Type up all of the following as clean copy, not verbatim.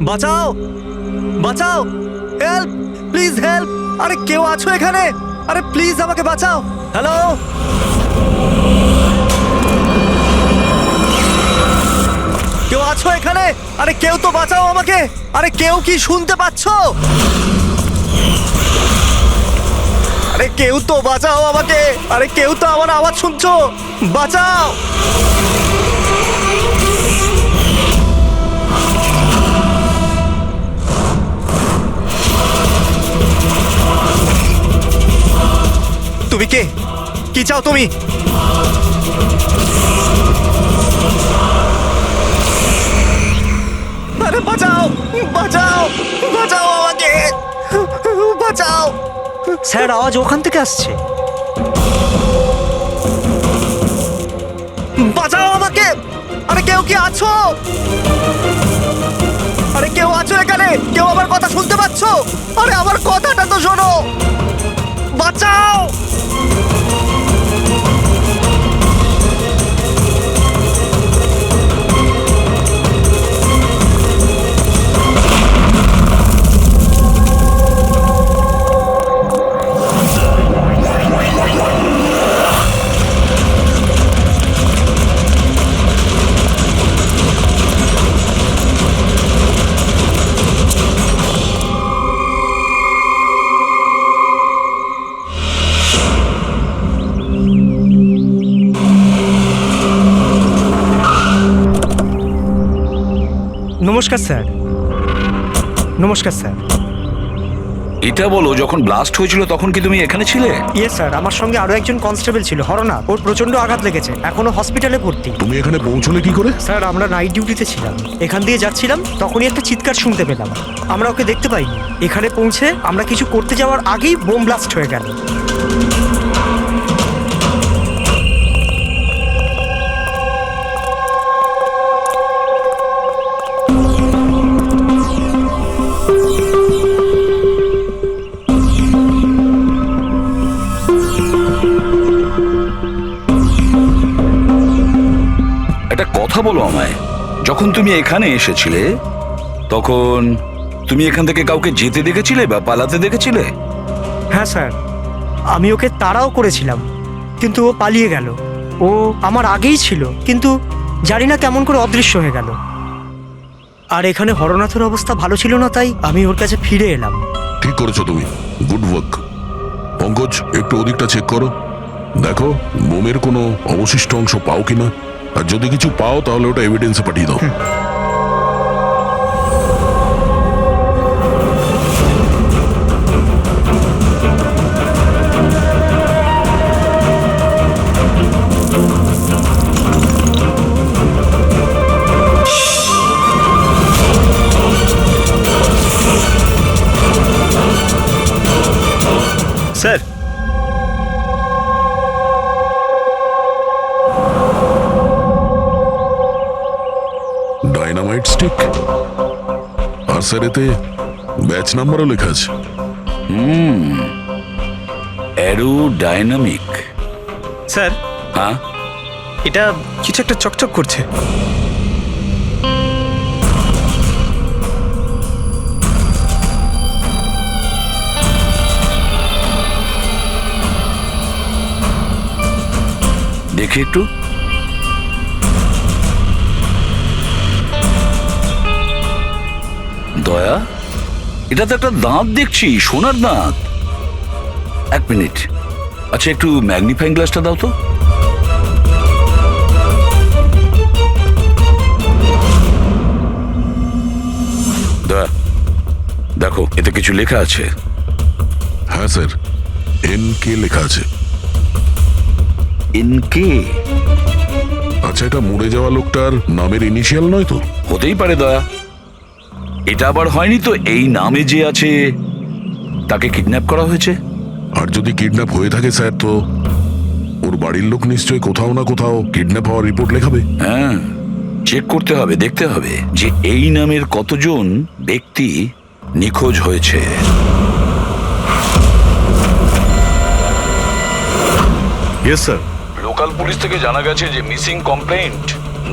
বাঁচাও, বাঁচাও, help, please help. আরে কেউ আছো এখানে? আরে প্লিজ আমাকে বাঁচাও। হ্যালো, কেউ আছো এখানে? আরে কেউ তো বাঁচাও আমাকে। আরে কেউ কি শুনতে পাচ্ছো? আরে কেউ তো বাঁচাও আমাকে। আরে কেউ তো আমার আওয়াজ শুনছো? বাঁচাও। তুমি কে? কি চাও তুমি? আরে বাঁচাও, বাঁচাও, বাঁচাও আমাকে, বাঁচাও। স্যার, আওয়াজ ওখান থেকে আসছে। বাঁচাও আমাকে। আরে কেউ কি আছো? আরে কেউ আছো এখানে? কেউ আমার কথা শুনতে পাচ্ছো? আরে আমার কথাটা তো শোনো। বাঁচাও। নমস্কার স্যার। নমস্কার স্যার। এটা বলো, যখন ব্লাস্ট হয়েছিল তখন কি তুমি এখানে ছিলে? ইয়ে স্যার, আমার সঙ্গে আরো একজন কনস্টেবল ছিল, হরনা। ওর প্রচন্ড আঘাত লেগেছে, এখনো হসপিটালে ভর্তি। তুমি এখানে পৌঁছলে কি করে? স্যার, আমরা নাইট ডিউটিতে ছিলাম, এখান দিয়ে যাচ্ছিলাম, তখনই একটা চিৎকার শুনতে পেলাম। আমরা ওকে দেখতে পাইনি। এখানে পৌঁছে আমরা কিছু করতে যাওয়ার আগেই বোম ব্লাস্ট হয়ে গেল। একটা কথা বলো আমায়, যখন তুমি এখানে এসেছিলে তখন তুমি এখান থেকে কাউকে যেতে দেখেছিলে বা পালাতে দেখেছিলে? হ্যাঁ স্যার, আমি ওকে তাড়াও করেছিলাম, কিন্তু ও পালিয়ে গেল। ও আমার আগেই ছিল, কিন্তু জানি না কেমন করে অদৃশ্য হয়ে গেল। আর এখানে হরনাথের অবস্থা ভালো ছিল না, তাই আমি ওর কাছে ফিরে এলাম। ঠিক করেছো তুমি, গুড ওয়ার্ক। পঙ্কজ, একটু ওদিকটা চেক করো, দেখো বোমের কোনো অবশিষ্ট অংশ পাও কিনা। আর যদি কিছু পাও তাহলে ওটা এভিডেন্সে পাঠিয়ে দাও। স্যার, ডাইনামাইট স্টিক, আর স্যার এতে ব্যাচ নাম্বারও লেখা আছে। অ্যারোডাইনামিক। স্যার হ্যাঁ, এটা কিছু একটা চকচক করছে। দেখি একটু। দয়া, এটা তো একটা দাঁত দেখছি, সোনার দাঁত। এক মিনিট, আচ্ছা একটু ম্যাগনিফাইং গ্লাসটা দাও তো। দয়া, দেখো এতে কিছু লেখা আছে। হ্যাঁ স্যার, NK লেখা আছে। এনকে? আচ্ছা, এটা মরে যাওয়া লোকটার নামের ইনিশিয়াল নয় তো? হতেই পারে দয়া। এটা আবার হয়নি তো এই নামে যে আছে তাকে কিডন্যাপ করা হয়েছে? আর যদি কিডন্যাপ হয়ে থাকে স্যার, তো ওর বাড়ির লোক নিশ্চয়ই কোথাও না কোথাও কিডন্যাপ হওয়ার রিপোর্ট লেখাবে। হ্যাঁ, চেক করতে হবে, দেখতে হবে যে এই নামের কতজন ব্যক্তি নিখোঁজ হয়েছে। Yes sir. লোকাল পুলিশ থেকে জানা গেছে যে মিসিং কমপ্লেন্ট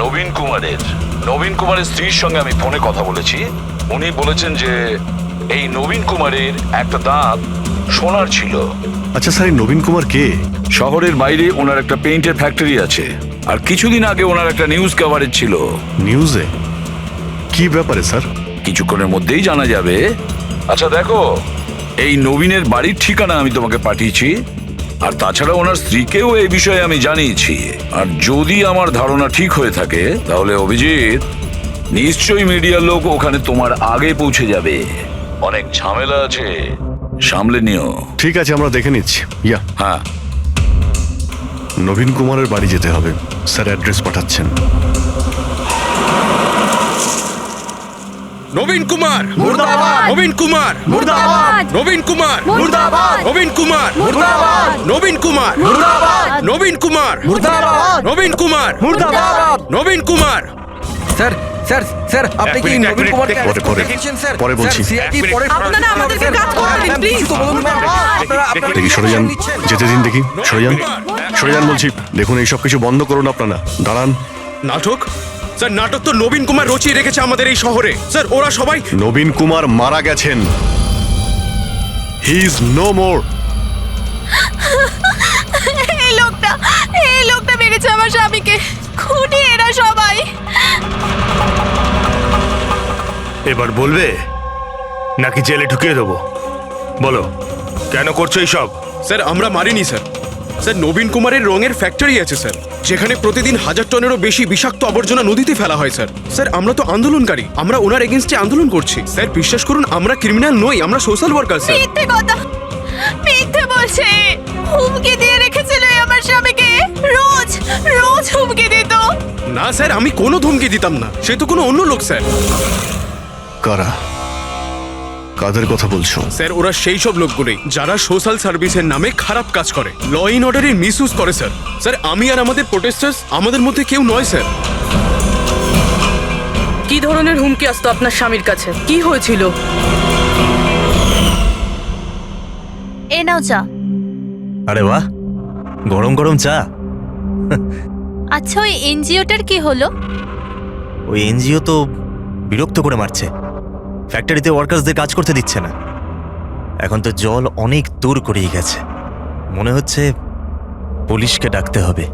নবীন কুমারের। নবীন কুমারের স্ত্রীর সঙ্গে আমি ফোনে কথা বলেছি। উনি বলেছেন যে এই নবীন কুমারের একটা দাঁত সোনার ছিল। আচ্ছা স্যার, এই নবীন কুমার কে? শহরের বাইরে ওনার একটা পেইন্টের ফ্যাক্টরি আছে, আর কিছুদিন আগে ওনার একটা নিউজ কভারেজ ছিল। নিউজে? কি ব্যাপারে স্যার? কিছুক্ষণের মধ্যেই জানা যাবে। আচ্ছা দেখো, এই নবীনের বাড়ির ঠিকানা আমি তোমাকে পাঠিয়েছি, আর তাছাড়া ওনার স্ত্রীকেও এই বিষয়ে আমি জানিয়েছি। আর যদি আমার ধারণা ঠিক হয়ে থাকে তাহলে অভিজিৎ, নিশ্চয়ই মিডিয়ার লোক ওখানে তোমার আগে পৌঁছে যাবে। অনেক ঝামেলা আছে, সামলে নিও। ঠিক আছে, আমরা দেখে নিচ্ছি। ইয়া, হ্যাঁ। নবীন কুমারের বাড়ি যেতে হবে। স্যার অ্যাড্রেস পাঠাচ্ছেন। নবীন কুমার মুর্দাবাদ! নবীন কুমার মুর্দাবাদ! নবীন কুমার মুর্দাবাদ! নবীন কুমার মুর্দাবাদ! নবীন কুমার মুর্দাবাদ! নবীন কুমার মুর্দাবাদ! নবীন কুমার মুর্দাবাদ! নবীন কুমার স্যার স্যার স্যার আপনি কি নবীন কুমারকে পরে, arrest পরে। দেখেছেন স্যার? পরে বলছি। স্যার, CID পরে আপনারা আমাদেরকে কাজ করতে দিন, প্লিজ। আপনারা দেখি সরে যান, যেতে দিন দেখি। সরে যান, সরে যান বলছি। দেখুন, এইসব কিছু বন্ধ করুন আপনারা। দাঁড়ান। নাটক? স্যার, নাটক তো নবীন কুমার রচিয়ে রেখেছে আমাদের এই শহরে। স্যার, ওরা সবাই নবীন কুমার মারা গেছেন। He is no more. এই লোকটা মেরেছে আমার স্বামীকে। খুনি এরা সবাই। এবার বলবে নাকি জেলে ঢুকিয়ে দেবো? বলো, কেন করছো এইসব? স্যার, আমরা মারিনি স্যার। স্যার, নবীন কুমারের রঙের ফ্যাক্টরি আছে স্যার, যেখানে প্রতিদিন 1000 টনেরও বেশি বিষাক্ত আবর্জনা নদীতে ফেলা হয় স্যার। স্যার, আমরা তো আন্দোলনকারী, আমরা ওনার এগেনস্টে আন্দোলন করছি। স্যার, বিশ্বাস করুন, আমরা ক্রিমিনাল নই, আমরা সোশ্যাল ওয়ার্কার স্যার। মিথ্যে কথা, মিথ্যে বলছে। হুমকি দিয়ে রেখেছিল আমার স্বামীকে। রোজ রোজ হুমকি দিত। না স্যার, আমি কোনো ধমকি দিতাম না, সে তো কোনো অন্য লোক স্যার। কারা? কাদের কথা বলছো? স্যার, ওরা সেই সব লোকগুলোই যারা সোশ্যাল সার্ভিসের নামে খারাপ কাজ করে, ল ইন অর্ডারের মিসইউজ করে স্যার। স্যার, আমি আর আমাদের প্রোটেস্টার্স আমাদের মধ্যে কেউ নয় স্যার। কি ধরনের হুমকি আসতো আপনার স্বামীর কাছে? কি হয়েছিল? এ নাও চা। আরে বাহ, গরম গরম চা। আচ্ছা, ওই এনজিওটার কি হলো? ওই এনজিও তো বিরক্ত করে মারছে, ফ্যাক্টরিতে ওয়ার্কার্সদের কাজ করতে দিচ্ছে না। এখন তো জল অনেক দূর করিয়ে গেছে, মনে হচ্ছে পুলিশকে ডাকতে হবে।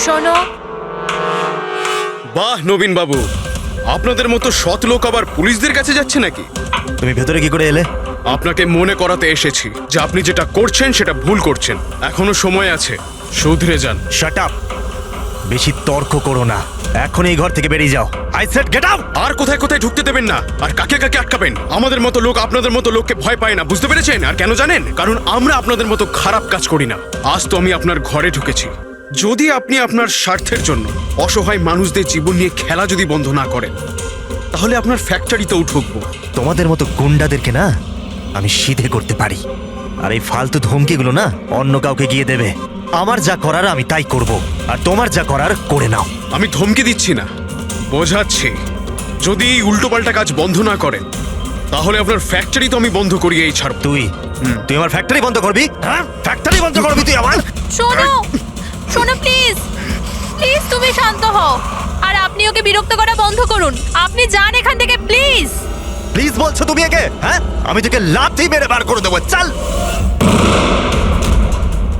শোনো, বাহ নবীন বাবু, আপনাদের মতো সৎ লোক আবার পুলিশদের কাছে যাচ্ছে নাকি? তুমি ভেতরে কি করে এলে? আপনাকে মনে করাতে এসেছি যে আপনি যেটা করছেন সেটা ভুল করছেন। এখনো সময় আছে, শুধরে যান। Shut up! বেশি তর্ক করো না, এখন এই ঘর থেকে বেরিয়ে যাও। I said get out! আর কোথায় কোথায় ঢুকতে দেবেন না, আর কাকে কাকে আটকাবেন। আমাদের মতো লোক আপনাদের মতো লোককে ভয় পায় না, বুঝতে পেরেছেন? আর কেন জানেন? কারণ আমরা আপনাদের মতো খারাপ কাজ করি না। আজ তো আমি আপনার ঘরে ঢুকেছি। যদি আপনি আপনার স্বার্থের জন্য অসহায় মানুষদের জীবন নিয়ে খেলা যদি বন্ধ না করেন, তাহলে আপনার ফ্যাক্টরিতেও ঢুকবো। তোমাদের মতো গুন্ডাদেরকে না আমি সিধে করতে পারি, আর এই ফালতু ধমকিগুলো না অন্য কাউকে গিয়ে দেবে। আমার যা করার আমি তাই করব, আর তোমার যা করার করে নাও। আমি ধমকি দিচ্ছি না, বোঝাচ্ছি। যদি এই উল্টোপাল্টা কাজ বন্ধ না করেন, তাহলে আপনার ফ্যাক্টরি তো আমি বন্ধ করিয়েই ছাড়ব। তুই আমার ফ্যাক্টরি বন্ধ করবি? হ্যাঁ, ফ্যাক্টরি বন্ধ করবি তুই আমার? শোনো, শোনো প্লিজ, প্লিজ তুমি শান্ত হও। আর আপনি ওকে বিরক্ত করা বন্ধ করুন। আপনি যান এখান থেকে প্লিজ। প্লিজ বলছো তুমি একে? হ্যাঁ, আমি তোকে লাথি মেরে বার করে দেবো। চল!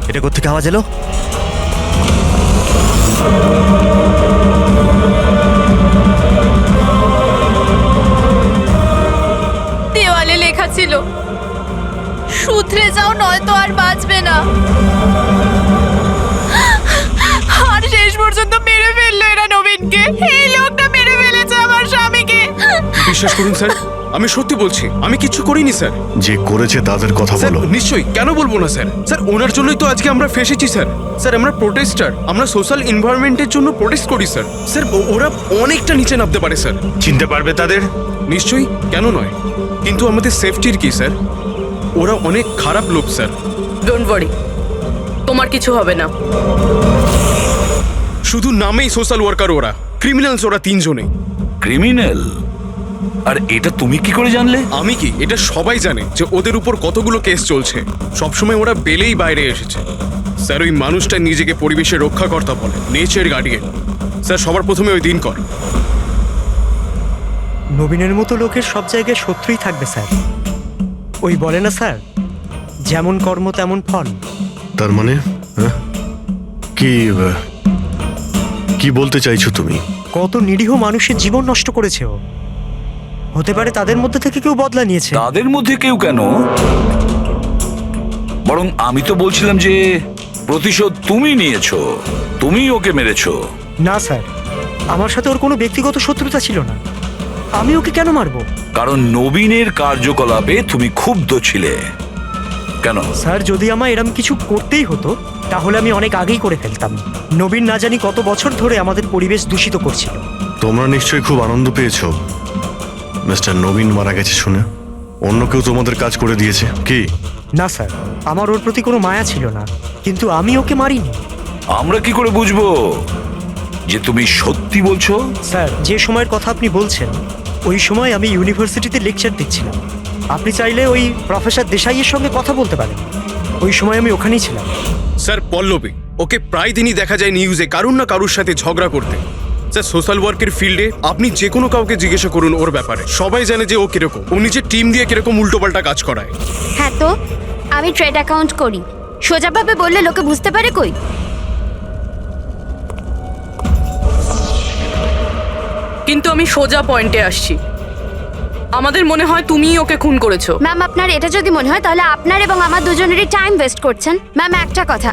এটা কোত্থেকে আওয়াজ এলো? দেওয়ালে লেখা ছিল, শুধরে যাও নয়তো আর বাঁচবে না। আর শেষ পর্যন্ত মেরে ফেললো এরা নবীনকে। এই লোকটা মেরে ফেলেছে আমার স্বামীকে। বিশ্বাস করুন স্যার, আমি সত্যি বলছি, আমি কিচ্ছু করিনি স্যার। যে করেছে তাদের কথা স্যার, বলো। নিশ্চয়ই, কেন বলবো না স্যার। স্যার, ওনার জন্যই তো আজকে আমরা ফেসেছি স্যার। স্যার, আমরা প্রোটেস্টার, আমরা সোশ্যাল এনভায়রনমেন্টের জন্য প্রোটেস্ট করি স্যার। স্যার, ওরা অনেকটা নিচে নামতে পারে স্যার। চিনতে পারবে তাদের? নিশ্চয়ই, কেন নয়, কিন্তু আমাদের সেফটির কি স্যার? ওরা অনেক খারাপ লোক স্যার। ডোন্ট ওয়ারি, তোমার কিছু হবে না। শুধু নামেই সোশ্যাল ওয়ার্কার, ওরা ক্রিমিনালস, ওরা তিনজনেই। ক্রিমিনাল? আর এটা তুমি কি করে জানলে? আমি কি, এটা সবাই জানে যে ওদের উপর কতগুলো কেস চলছে। সবসময় ওরা বেলেই বাইরে এসেছে স্যার। ওই মানুষটা নিজেকে পরিবেশের রক্ষাকর্তা বলে, নেচার গার্ডিয়ান। স্যার, সবার প্রথমে ওই দিনকর, নবীনের মতো লোকের সব জায়গায় শত্রুই থাকবে স্যার। ওই বলে না স্যার, যেমন কর্ম তেমন ফল। তার মানে হ্যাঁ? কি বলতে চাইছো তুমি? কত নিরীহ মানুষের জীবন নষ্ট করেছে ও। হতে পারে তাদের মধ্যে থেকে কেউ বদলা নিয়েছে। তাদের মধ্যে কেউ কেন, বরং আমি তো বলছিলাম যে প্রতিশোধ তুমি নিয়েছো, তুমি ওকে মেরেছো। না স্যার, আমার সাথে ওর কোনো ব্যক্তিগত শত্রুতা ছিল না। আমি ওকে কেন মারবো? কারণ নবীনের কার্যকলাপে তুমি ক্ষুব্ধ ছিলে। কেন? স্যার, যদি আমায় এরম কিছু করতেই হতো তাহলে আমি অনেক আগেই করে ফেলতাম। নবীন না জানি কত বছর ধরে আমাদের পরিবেশ দূষিত করছিল। তোমরা নিশ্চয়ই খুব আনন্দ পেয়েছো মিস্টার নবীন মারা গেছে শুনে। অন্য কেউ তোমাদের কাজ করে দিয়েছে কি? না স্যার, আমার ওর প্রতি কোনো মায়া ছিল না, কিন্তু আমি ওকে মারিনি। আমরা কি করে বুঝবো যে তুমি সত্যি বলছো? স্যার, যে সময়ের কথা আপনি বলছেন ওই সময় আমি ইউনিভার্সিটিতে লেকচার দিচ্ছিলাম। আপনি চাইলে ওই প্রফেসর দেশাইয়ের সঙ্গে কথা বলতে পারেন। ওই সময় আমি ওখানেই ছিলাম। স্যার, পল্লবী ওকে প্রায় দিনই দেখা যায় নিউজে কারুর না কারুর সাথে ঝগড়া করতে। স্যার, সোশ্যাল ওয়ার্কের ফিল্ডে আপনি যে কোনো কাউকে জিজ্ঞাসা করুন ওর ব্যাপারে, সবাই জানে যে ও কিরকম। ও নিজের টিম দিয়ে কিরকম উল্টোপাল্টা কাজ করায়। হ্যাঁ তো, আমি ট্রেড অ্যাকাউন্ট করি। সোজাভাবে বললে লোকে বুঝতে পারে কই। কিন্তু আমি সোজা পয়েন্টে আসছি। আমাদের মনে হয় তুমিই ওকে খুন করেছো। ম্যাম, আপনার এটা যদি মনে হয় তাহলে আপনার এবং আমার দুজনেরই টাইম ওয়েস্ট করছেন। ম্যাম, একটা কথা,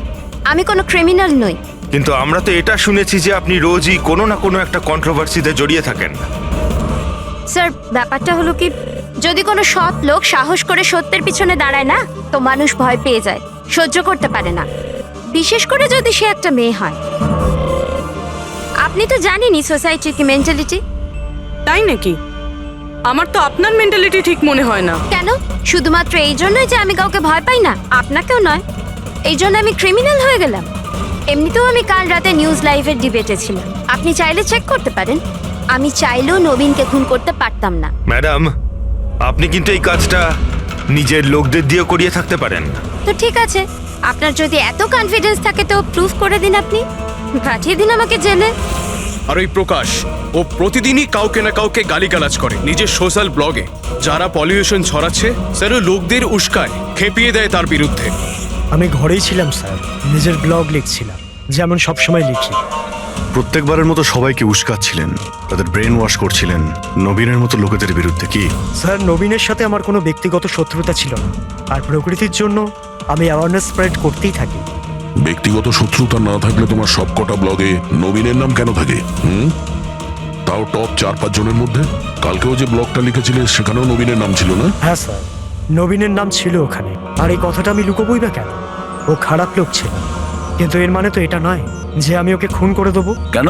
আমি কোনো ক্রিমিনাল নই। কিন্তু আমরা তো এটা শুনেছি যে আপনি রোজই কোনো না কোনো একটা কন্ট্রোভার্সিতে জড়িয়ে থাকেন। স্যার, ব্যাপারটা হলো কি, যদি কোনো সৎ লোক সাহস করে সত্যের পিছনে দাঁড়ায় না, তো মানুষ ভয় পেয়ে যায়, সহ্য করতে পারে না, বিশেষ করে যদি সে একটা মেয়ে হয়। আপনি তো জানেনই সোসাইটির কি মেন্টালিটি। তাই নাকি? আমার তো আপনার মেন্টালিটি ঠিক মনে হয় না। কেন? শুধুমাত্র এই জন্যই যে আমি কাউকে ভয় পাই না? আপনাকেও নয়। এই জন্য আমি ক্রিমিনাল হয়ে গেলাম? এমনিতেও আমি কাল রাতে নিউজ লাইভের ডিবেটে ছিলাম, আপনি চাইলে চেক করতে পারেন। আমি চাইলেও নবীনকে খুন করতে পারতাম না। ম্যাডাম, আপনি কিন্তু এই কাজটা নিজের লোকদের দিয়ে করিয়ে থাকতে পারেন। তো ঠিক আছে, আপনার যদি এত কনফিডেন্স থাকে তো প্রুফ করে দিন, আপনি পাঠিয়ে দিন আমাকে জেলে। আর ওই প্রকাশ, ও প্রতিদিনই কাউকে না কাউকে গালিগালাজ করে নিজের সোশ্যাল ব্লগে। যারা পলিউশন ছড়াচ্ছে স্যার, ও লোকদের উস্কায়, খেপিয়ে দেয় তার বিরুদ্ধে। আমি ঘরেই ছিলাম স্যার, নিজের ব্লগ লিখছিলাম, যেমন সবসময় লিখি। প্রত্যেকবারের মতো সবাইকে উস্কাচ্ছিলেন, তাদের ব্রেন ওয়াশ করছিলেন নবীনের মতো লোকেদের বিরুদ্ধে কি? স্যার, নবীনের সাথে আমার কোনো ব্যক্তিগত শত্রুতা ছিল না, আর প্রকৃতির জন্য আমি অ্যাওয়ারনেস স্প্রেড করতেই থাকি। ব্যক্তিগত শত্রুতা না থাকলে তোমার সবকটা ব্লগে নবীনের নাম কেন থাকে? তাও টপ 4-5 জনের মধ্যে। কালকেও যে ব্লগটা লিখেছিলে সেখানেও নবীনের নাম ছিল না? হ্যাঁ স্যার, নবীনের নাম ছিল ওখানে। আর এই কথাটা আমি লুকোবই বা কেন? ও খারাপ লোক ছিল, কিন্তু এর মানে তো এটা নয় যে আমি ওকে খুন করে দেবো। কেন?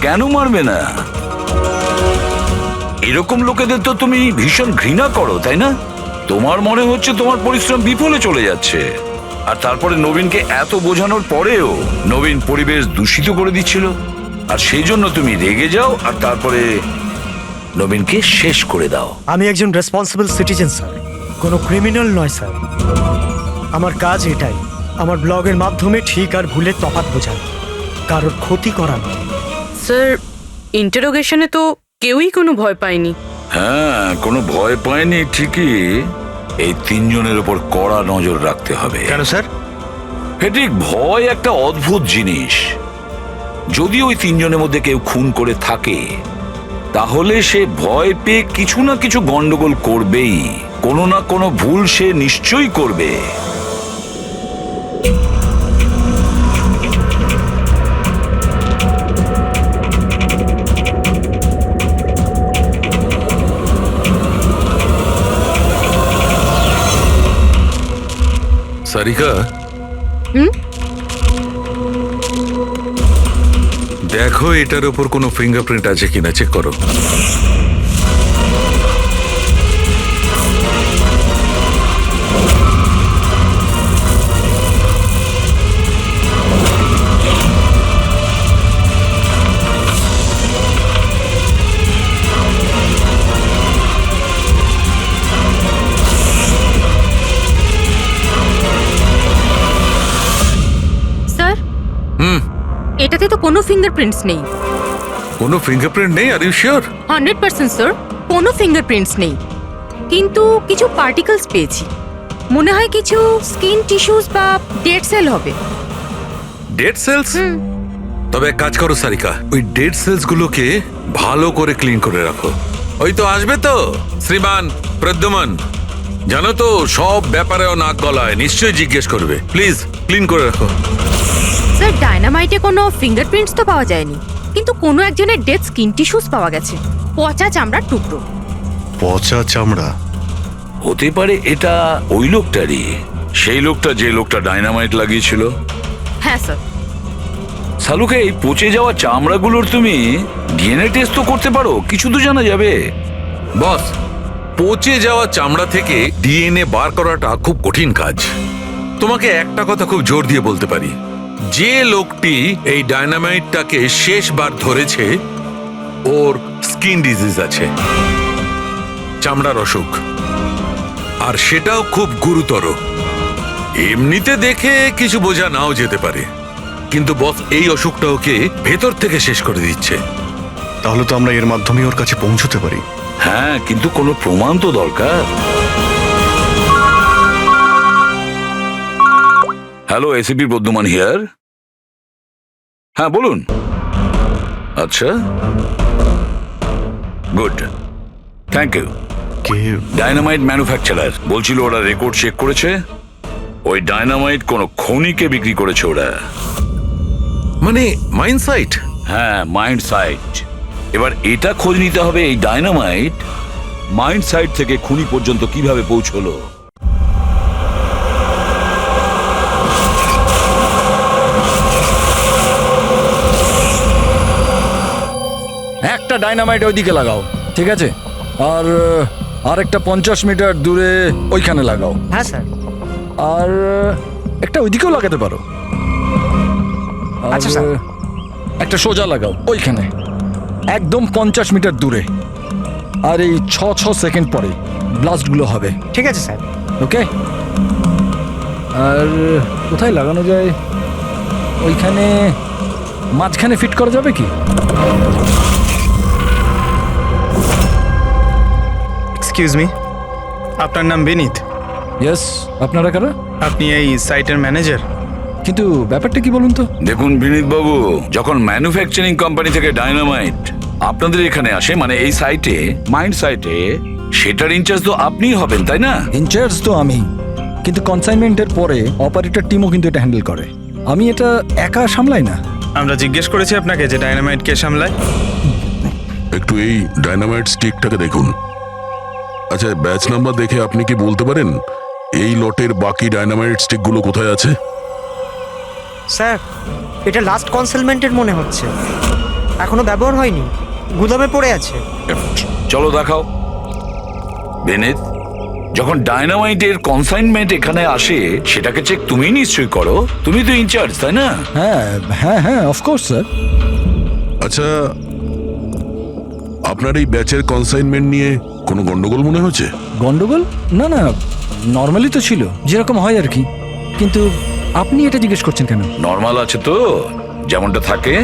কেন মারবে না? এরকম লোকেদের তো তুমি ভীষণ ঘৃণা করো, তাই না? তোমার মনে হচ্ছে তোমার পরিশ্রম বিফলে চলে যাচ্ছে, আর তারপরে নবীনকে এত বোঝানোর পরেও নবীন পরিবেশ দূষিত করে দিচ্ছিল, আর সেই জন্য তুমি রেগে যাও আর তারপরে নবীনকে শেষ করে দাও। আমি একজন রেসপন্সিবল সিটিজেন স্যার, কোনো ক্রিমিনাল নয় স্যার। আমার কাজ এটাই, আমার ব্লগের মাধ্যমে ঠিক আর ভুলের তফাৎ বোঝানো, কারোর ক্ষতি করা নয়। স্যার, ইন্টারোগেশনে তো কেউই কোনো ভয় পায়নি। হ্যাঁ, কোনো ভয় পায়নি ঠিকই। এই 3 জনের উপর কড়া নজর রাখতে হবে। কেন স্যার? ফেডরিক, ভয় একটা অদ্ভুত জিনিস। যদি ওই 3 জনের মধ্যে কেউ খুন করে থাকে তাহলে সে ভয় পেয়ে কিছু না কিছু গন্ডগোল করবেই, কোনো না কোনো ভুল সে নিশ্চয়ই করবে। সারিকা, দেখো এটার উপর কোনো ফিঙ্গারপ্রিন্ট আছে কিনা চেক করো। স্যার, এটাতে তো কোনো ফিঙ্গারপ্রিন্টস নেই। কোনো ফিঙ্গারপ্রিন্ট নেই? Are you sure? 100% স্যার, কোনো ফিঙ্গারপ্রিন্টস নেই, কিন্তু কিছু পার্টিকেলস পেয়েছি। মনে হয় কিছু স্কিন টিস্যুস বা ডেড সেল হবে। Dead cells? তবে এক কাজ করো সারিকা, ওই ডেড সেলস গুলোকে ভালো করে ক্লিন করে রাখো। ওই তো আসবে তো শ্রীমান প্রদ্যুমন, জানো তো সব ব্যাপারেও নাক গলায়, নিশ্চয়ই জিজ্ঞেস করবে। প্লিজ ক্লিন করে রাখো। স্যার, ডায়নামাইটে কোনো ফিঙ্গারপ্রিন্টস তো পাওয়া যায়নি, কিন্তু কোনো একজনের ডেড স্কিন টিস্যুস পাওয়া গেছে, পচা চামড়ার টুকরো। পচা চামড়া? হতে পারে এটা ওই লোকটারই, সেই লোকটা যে লোকটা ডাইনামাইট লাগিয়েছিল। হ্যাঁ স্যার। সালুকে, এই পচে যাওয়া চামড়াগুলোর তুমি ডিএনএ টেস্ট তো করতে পারো, কিছু তো জানা যাবে। বস, পচে যাওয়া চামড়া থেকে ডিএনএ বার করাটা খুব কঠিন কাজ। তোমাকে একটা কথা খুব জোর দিয়ে বলতে পারি, যে লোকটি এই ডায়নামাইটটাকে শেষবার ধরেছে ওর স্কিন ডিজিজ আছে, চামড়ার অসুখ, আর সেটাও খুব গুরুতর। এমনিতে দেখে কিছু বোঝা নাও যেতে পারে, কিন্তু বস এই অসুখটা ওকে ভেতর থেকে শেষ করে দিচ্ছে। তাহলে তো আমরা এর মাধ্যমে ওর কাছে পৌঁছতে পারি। হ্যাঁ, কিন্তু কোনো প্রমাণ তো দরকার। Hello, ACP Pradyuman here. হ্যাঁ বলুন। আচ্ছা, গুড, থ্যাংক ইউ। কে? ডায়নামাইট ম্যানুফ্যাকচারার বলছিল ওরা রেকর্ড চেক করেছে, ওই ডায়নামাইট কোনো খনিকে বিক্রি করেছে ওরা। মানে মাইন সাইট? হ্যাঁ, মাইন সাইট। এবার এটা খোঁজ নিতে হবে এই ডায়নামাইট মাইন সাইট থেকে খুনি পর্যন্ত কিভাবে পৌঁছলো। একটা ডাইনামাইট ওইদিকে লাগাও, ঠিক আছে? আর আরেকটা 50 মিটার দূরে ওইখানে লাগাও। হ্যাঁ স্যার। আর একটা ওইদিকেও লাগাতে পারো। আচ্ছা স্যার। একটা সোজা লাগাও ওইখানে, একদম 50 মিটার দূরে। আর এই 6 সেকেন্ড পরে ব্লাস্টগুলো হবে। ঠিক আছে স্যার। ওকে। আর কোথায় লাগানো যায়? ওইখানে মাঝখানে ফিট করা যাবে কি? এক্সকিউজ মি, আপনার নাম বিনীত? ইয়েস। আপনারা কারা? আপনি এই সাইটের ম্যানেজার? কিন্তু ব্যাপারটা কি বলুন তো? দেখুন বিনীত বাবু, যখন ম্যানুফ্যাকচারিং কোম্পানি থেকে ডায়নামাইট আপনাদের এখানে আসে, মানে এই সাইটে, মাইন্ড সাইটে, সেটার ইনচার্জ তো আপনিই হবেন, তাই না? ইনচার্জ তো আমি, কিন্তু কনসাইনমেন্টের পরে অপারেটর টিমও কিন্তু এটা হ্যান্ডেল করে। আমি এটা একা সামলাই না। আমরা জিজ্ঞেস করেছি আপনাকে যে ডায়নামাইট কে সামলায়। একটু এই ডায়নামাইট স্টিকটাকে দেখুন। আচ্ছা, ব্যাচ নাম্বার দেখে আপনি কি বলতে পারেন এই লটের বাকি ডায়নামাইট স্টিকগুলো কোথায় আছে? স্যার, এটা লাস্ট কনসেলমেন্টের মনে হচ্ছে, এখনো ব্যবহার হয়নি, গুদামে পড়ে আছে। চলো দেখাও। বিনীত, যখন ডায়নামাইটের কনসাইনমেন্ট এখানে আসে সেটাকে চেক তুমি নিশ্চয়ই করো, তুমি তো ইনচার্জ, তাই না? হ্যাঁ হ্যাঁ হ্যাঁ, অফকোর্স স্যার। আচ্ছা, আপনার এই ব্যাচের কনসাইনমেন্ট নিয়ে কোনো গন্ডগোল মনে হচ্ছে? গন্ডগোল? না না, নর্মালি তো ছিল, যেরকম হয় আর কি। কিন্তু আপনি এটা জিজ্ঞেস করছেন কেন? নর্মাল আছে তো, যেমনটা থাকে।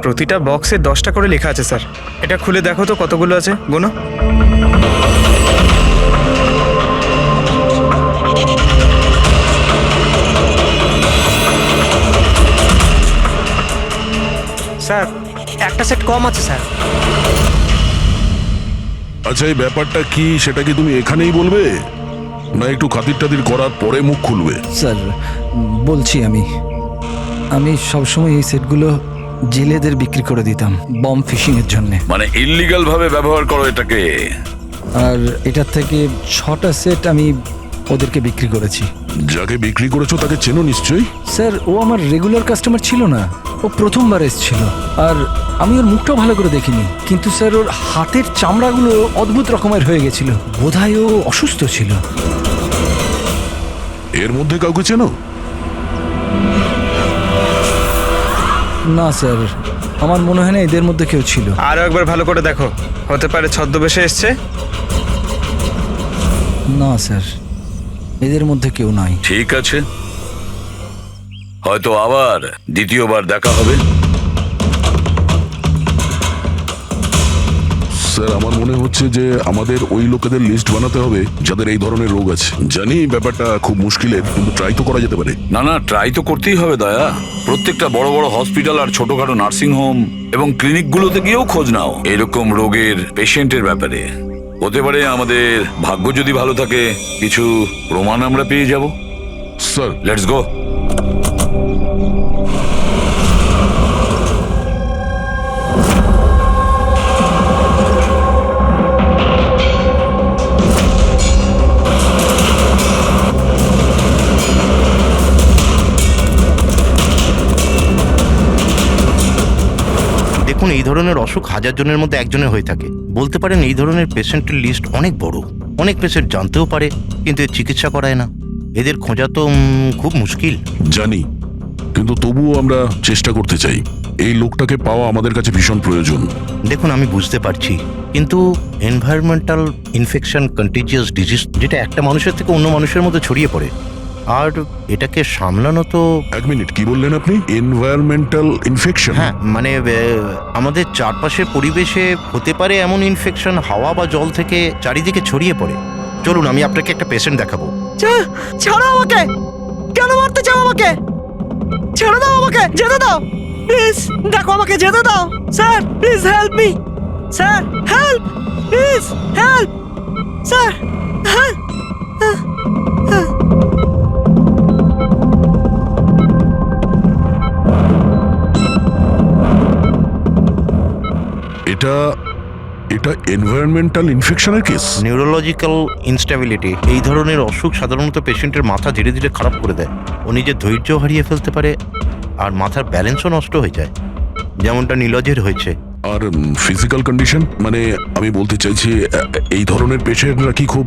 প্রতিটা বক্সে 10টা করে লেখা আছে স্যার। এটা খুলে দেখো তো কতগুলো আছে, গোনো। স্যার, একটা সেট কম আছে স্যার। আচ্ছা, এই ব্যাপারটা কি সেটা কি তুমি এখানেই বলবে, না একটু খাতির টাতির করার পরে মুখ খুলবে? স্যার বলছি, আমি সবসময় এই সেটগুলো জেলেদের বিক্রি করে দিতাম বম ফিশিং এর জন্য। মানে ইল্লিগাল ভাবে ব্যবহার করো এটাকে। আর এটার থেকে 6টা সেট আমি ওদেরকে বিক্রি করেছি। যাকে বিক্রি করেছো তাকে চেনো নিশ্চয়ই? স্যার, ও আমার রেগুলার কাস্টমার ছিল না, ও প্রথমবার এসেছিল। আর আমি ওর মুখটাও ভালো করে দেখিনি, কিন্তু স্যার ওর হাতের চামড়াগুলো অদ্ভুত রকমের হয়ে গেছিল, বোধহয় ও অসুস্থ ছিল। এর মধ্যে কাউকে চেনো? না স্যার, আমার মনে হয় না এদের মধ্যে কেউ ছিল। আরো একবার ভালো করে দেখো, হতে পারে ছদ্মবেশে এসছে। না স্যার, এদের মধ্যে কেউ নাই। ঠিক আছে, হয়তো আবার দ্বিতীয়বার দেখা হবে। স্যার আমার মনে হচ্ছে যে আমাদের ওই লোকেদের লিস্ট বানাতে হবে যাদের এই ধরনের রোগ আছে। জানি ব্যাপারটা খুব মুশকিলের, কিন্তু ট্রাই তো করা যেতে পারে। না না, ট্রাই তো করতেই হবে দয়া। প্রত্যেকটা বড় বড় হসপিটাল আর ছোটখাটো নার্সিং হোম এবং ক্লিনিকগুলোতে গিয়েও খোঁজ নাও এরকম রোগের পেশেন্টের ব্যাপারে। হতে পারে আমাদের ভাগ্য যদি ভালো থাকে কিছু প্রমাণ আমরা পেয়ে যাব। Sir let's go. দেখুন, এই ধরনের অসুখ 1000 জনের মধ্যে একজনের হয়ে থাকে। বলতে পারেন এই ধরনের পেশেন্টের লিস্ট অনেক বড়। অনেক পেশেন্ট জানতেও পারে কিন্তু এর চিকিৎসা করায় না। এদের খোঁজা তো খুব মুশকিল। জানি, কিন্তু তবুও আমরা চেষ্টা করতে চাই। এই লোকটাকে পাওয়া আমাদের কাছে ভীষণ প্রয়োজন। দেখুন, আমি বুঝতে পারছি, কিন্তু এনভায়রনমেন্টাল ইনফেকশন কন্টিজিয়াস ডিজিজ, যেটা একটা মানুষের থেকে অন্য মানুষের মধ্যে ছড়িয়ে পড়ে, আর এটাকে সামলানো তো। এক মিনিট, কি বললেন আপনি? Environmental infection? হ্যাঁ, মানে আমাদের চারপাশের পরিবেশে হতে পারে এমন ইনফেকশন হাওয়া বা জল থেকে চারিদিকে ছড়িয়ে পড়ে। চলুন, আমি আপনাকে একটা পেশেন্ট দেখাবো। ছাড়ো আমাকে! কেন মারতে চাও আমাকে? ছেড়ে দাও আমাকে, যেতে দাও প্লিজ। দেখো, আমাকে যেতে দাও sir, please help me sir, help please, help sir, help. এটা এনভায়রনমেন্টাল ইনফেকশনের কেস। নিউরোলজিক্যাল ইনস্টেবিলিটি, এই ধরনের অসুখ সাধারণত পেশেন্টের মাথা ধীরে ধীরে খারাপ করে দেয়। ও নিজের ধৈর্য হারিয়ে ফেলতে পারে আর মাথার ব্যালেন্সও নষ্ট হয়ে যায়, যেমনটা নীলজের হয়েছে। আর ফিজিক্যাল কন্ডিশন, মানে আমি বলতে চাইছি এই ধরনের পেশেন্টরা কি খুব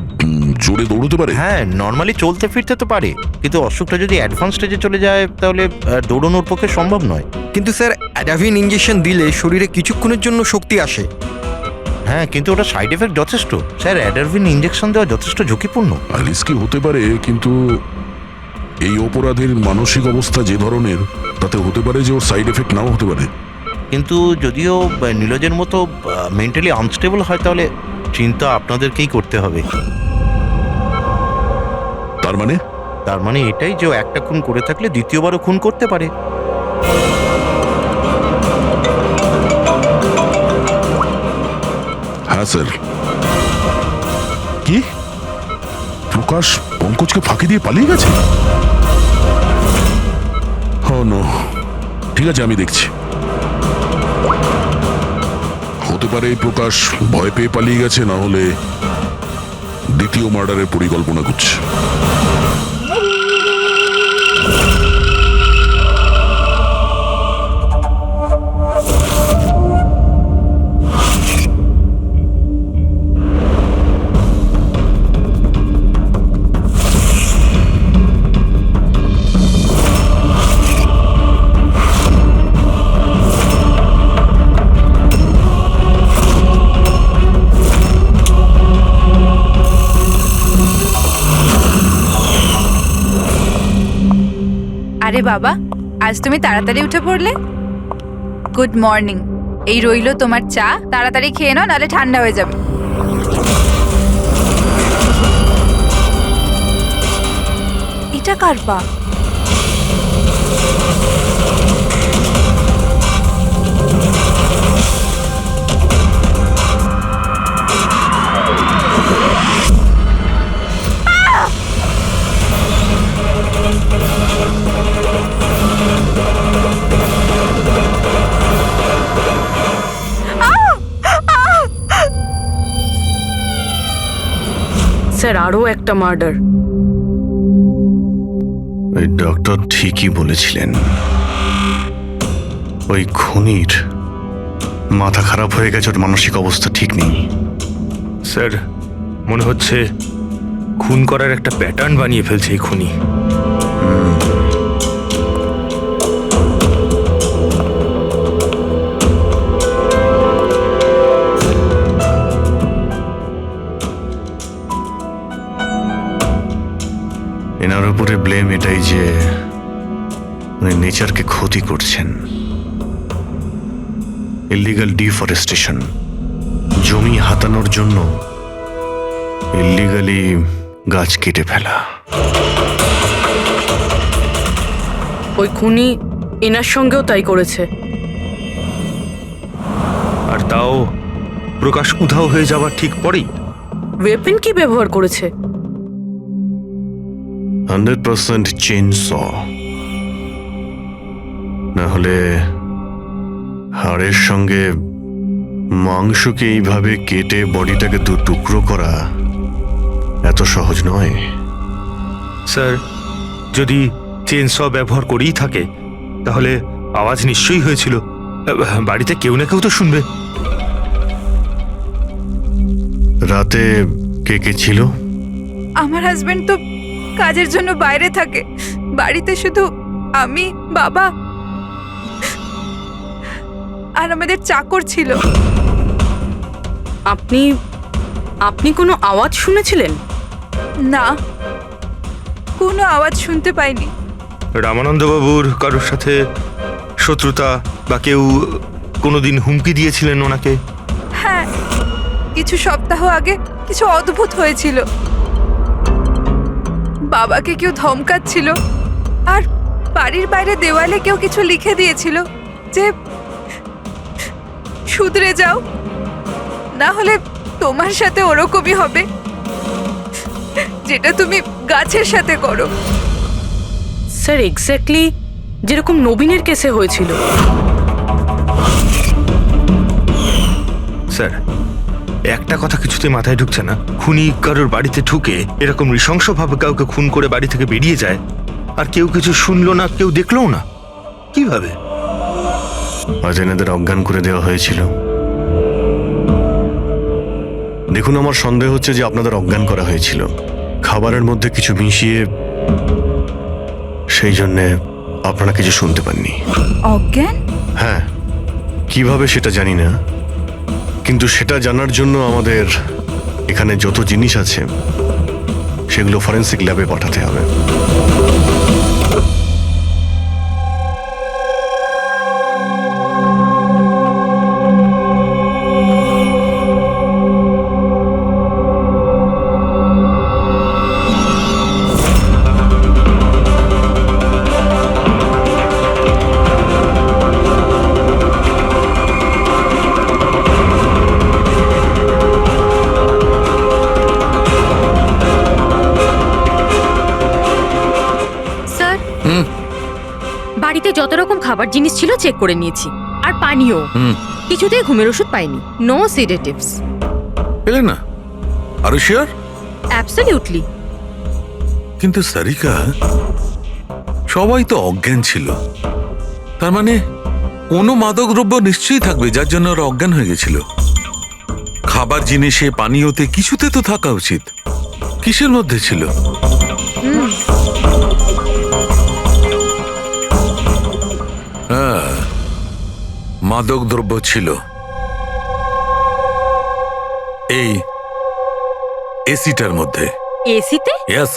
জোরে দৌড়তে পারে? হ্যাঁ, নর্মালি চলতে ফিরতে তো পারে, কিন্তু অসুখটা যদি অ্যাডভান্স স্টেজে চলে যায় তাহলে দৌড়ানোর পক্ষে সম্ভব নয়। কিন্তু স্যার, অ্যাডাভিন ইঞ্জেকশন দিলে শরীরে কিছুক্ষণের জন্য শক্তি আসে। হ্যাঁ, কিন্তু ওটা সাইড এফেক্ট যথেষ্ট। স্যার, অ্যাডারভিন ইঞ্জেকশন দেওয়া যথেষ্ট ঝুঁকিপূর্ণ। রিস্কি হতে পারে, কিন্তু এই অপরাধীর মানসিক অবস্থা যে ধরনের, তাতে হতে পারে যে ওর সাইড এফেক্ট নাও হতে পারে। কিন্তু যদিও নীলজের মতো মেন্টালি আনস্টেবল হয়, তাহলে চিন্তা আপনাদেরকেই করতে হবে। তার মানে এটাই যে একটা খুন করে থাকলে দ্বিতীয়বারও খুন করতে পারে। হ্যাঁ স্যার। কি প্রকাশ পঙ্কজকে ফাঁকি দিয়ে পালিয়ে গেছে? নো, ঠিক আছে, আমি দেখছি। হতে পারে এই প্রকাশ ভয় পেয়ে পালিয়ে গেছে, না হলে দ্বিতীয় মার্ডারের পরিকল্পনা করছে। আরে বাবা, আজ তুমি তাড়াতাড়ি উঠে পড়লে। Good morning. এই রইলো তোমার চা, তাড়াতাড়ি খেয়ে নাও, নাহলে ঠান্ডা হয়ে যাবে। এটা কার পা? স্যার, আরও একটা মার্ডার। ওই ডক্টর ঠিকই বলেছিলেন, ওই খুনির মাথা খারাপ হয়ে গেছে, ওর মানসিক অবস্থা ঠিক নেই। স্যার, মনে হচ্ছে খুন করার একটা প্যাটার্ন বানিয়ে ফেলছে এই খুনি। এনার উপরে ব্লেম এটাই যে উনি নেচারকে ক্ষতি করছেন। ইলিগাল ডিফরেস্টেশন, জমি হাতানোর জন্য ইল্লিগালি গাছ কেটে ফেলা। ওই খুনি এনার সঙ্গেও তাই করেছে। আর তাও প্রকাশ উধাও হয়ে যাওয়ার ঠিক পরেই। ওয়েপেন কি ব্যবহার করেছে? 100% চেইন স, না হলে হাড়ের সঙ্গে মাংসকে এইভাবে কেটে বডিটাকে দু টুকরো করা এত সহজ নয়। স্যার, যদি চেনস ব্যবহার করেই থাকে তাহলে আওয়াজ নিশ্চয়ই হয়েছিল। বাড়িতে কেউ না কেউ তো শুনবে। রাতে কে কে ছিল? আমার হাজবেন্ড তো কাজের জন্য বাইরে থাকে, বাড়িতে শুধু আমি, বাবা আর আমাদের চাকর ছিল। আপনি আপনি কোনো আওয়াজ শুনেছিলেন? না, কোনো আওয়াজ শুনতে পাইনি। রামানন্দ বাবুর কারোর সাথে শত্রুতা বা কেউ কোনোদিন হুমকি দিয়েছিলেন ওনাকে? হ্যাঁ, কিছু সপ্তাহ আগে কিছু অদ্ভুত হয়েছিল। বাবাকে কেউ ধমকাচ্ছিল আর বাড়ির বাইরে দেওয়ালে কেউ কিছু লিখে দিয়েছিল যে শুধরে যাও, না হলে তোমার সাথে ওরকমই হবে যেটা তুমি গাছের সাথে করো। স্যার, এক্স্যাক্টলি যেরকম নবীনের কেসে হয়েছিল। স্যার, একটা কথা কিছুতে মাথায় ঢুকছে না। খুনি কারোর বাড়িতে ঢুকে এরকম নৃশংসভাবে কাউকে খুন করে বাড়ি থেকে বেরিয়ে যায়, আর কেউ কিছু শুনলো না, কেউ দেখলোও না। কিভাবে? আজ এনাদের অজ্ঞান করে দেওয়া হয়েছিল। দেখুন, আমার সন্দেহ হচ্ছে যে আপনাদের অজ্ঞান করা হয়েছিল খাবারের মধ্যে কিছু মিশিয়ে, সেই জন্যে আপনারা কিছু শুনতে পাননি। অজ্ঞান? হ্যাঁ, কিভাবে সেটা জানি না, কিন্তু সেটা জানার জন্য আমাদের এখানে যত জিনিস আছে সেগুলো ফরেন্সিক ল্যাবে পাঠাতে হবে। বাড়িতে যত রকম খাবার জিনিস ছিল চেক করে নিয়েছি, আর পানিও। কিছুতেই ঘুমের ওষুধ পাইনি। No sedatives. পেলে না? আর শিওর? অ্যাবসলিউটলি। কিন্তু সারিকা, সবাই তো অজ্ঞান ছিল, তার মানে কোনো মাদকদ্রব্য নিশ্চয়ই থাকবে যার জন্য ওরা অজ্ঞান হয়ে গেছিল। খাবার জিনিসে, পানীয়তে, কিছুতে তো থাকা উচিত। কিসের মধ্যে ছিল? হ্যাঁ, মাদক দ্রব্য ছিল। এই এসিটার মধ্যে। এসিতে? ইয়েস,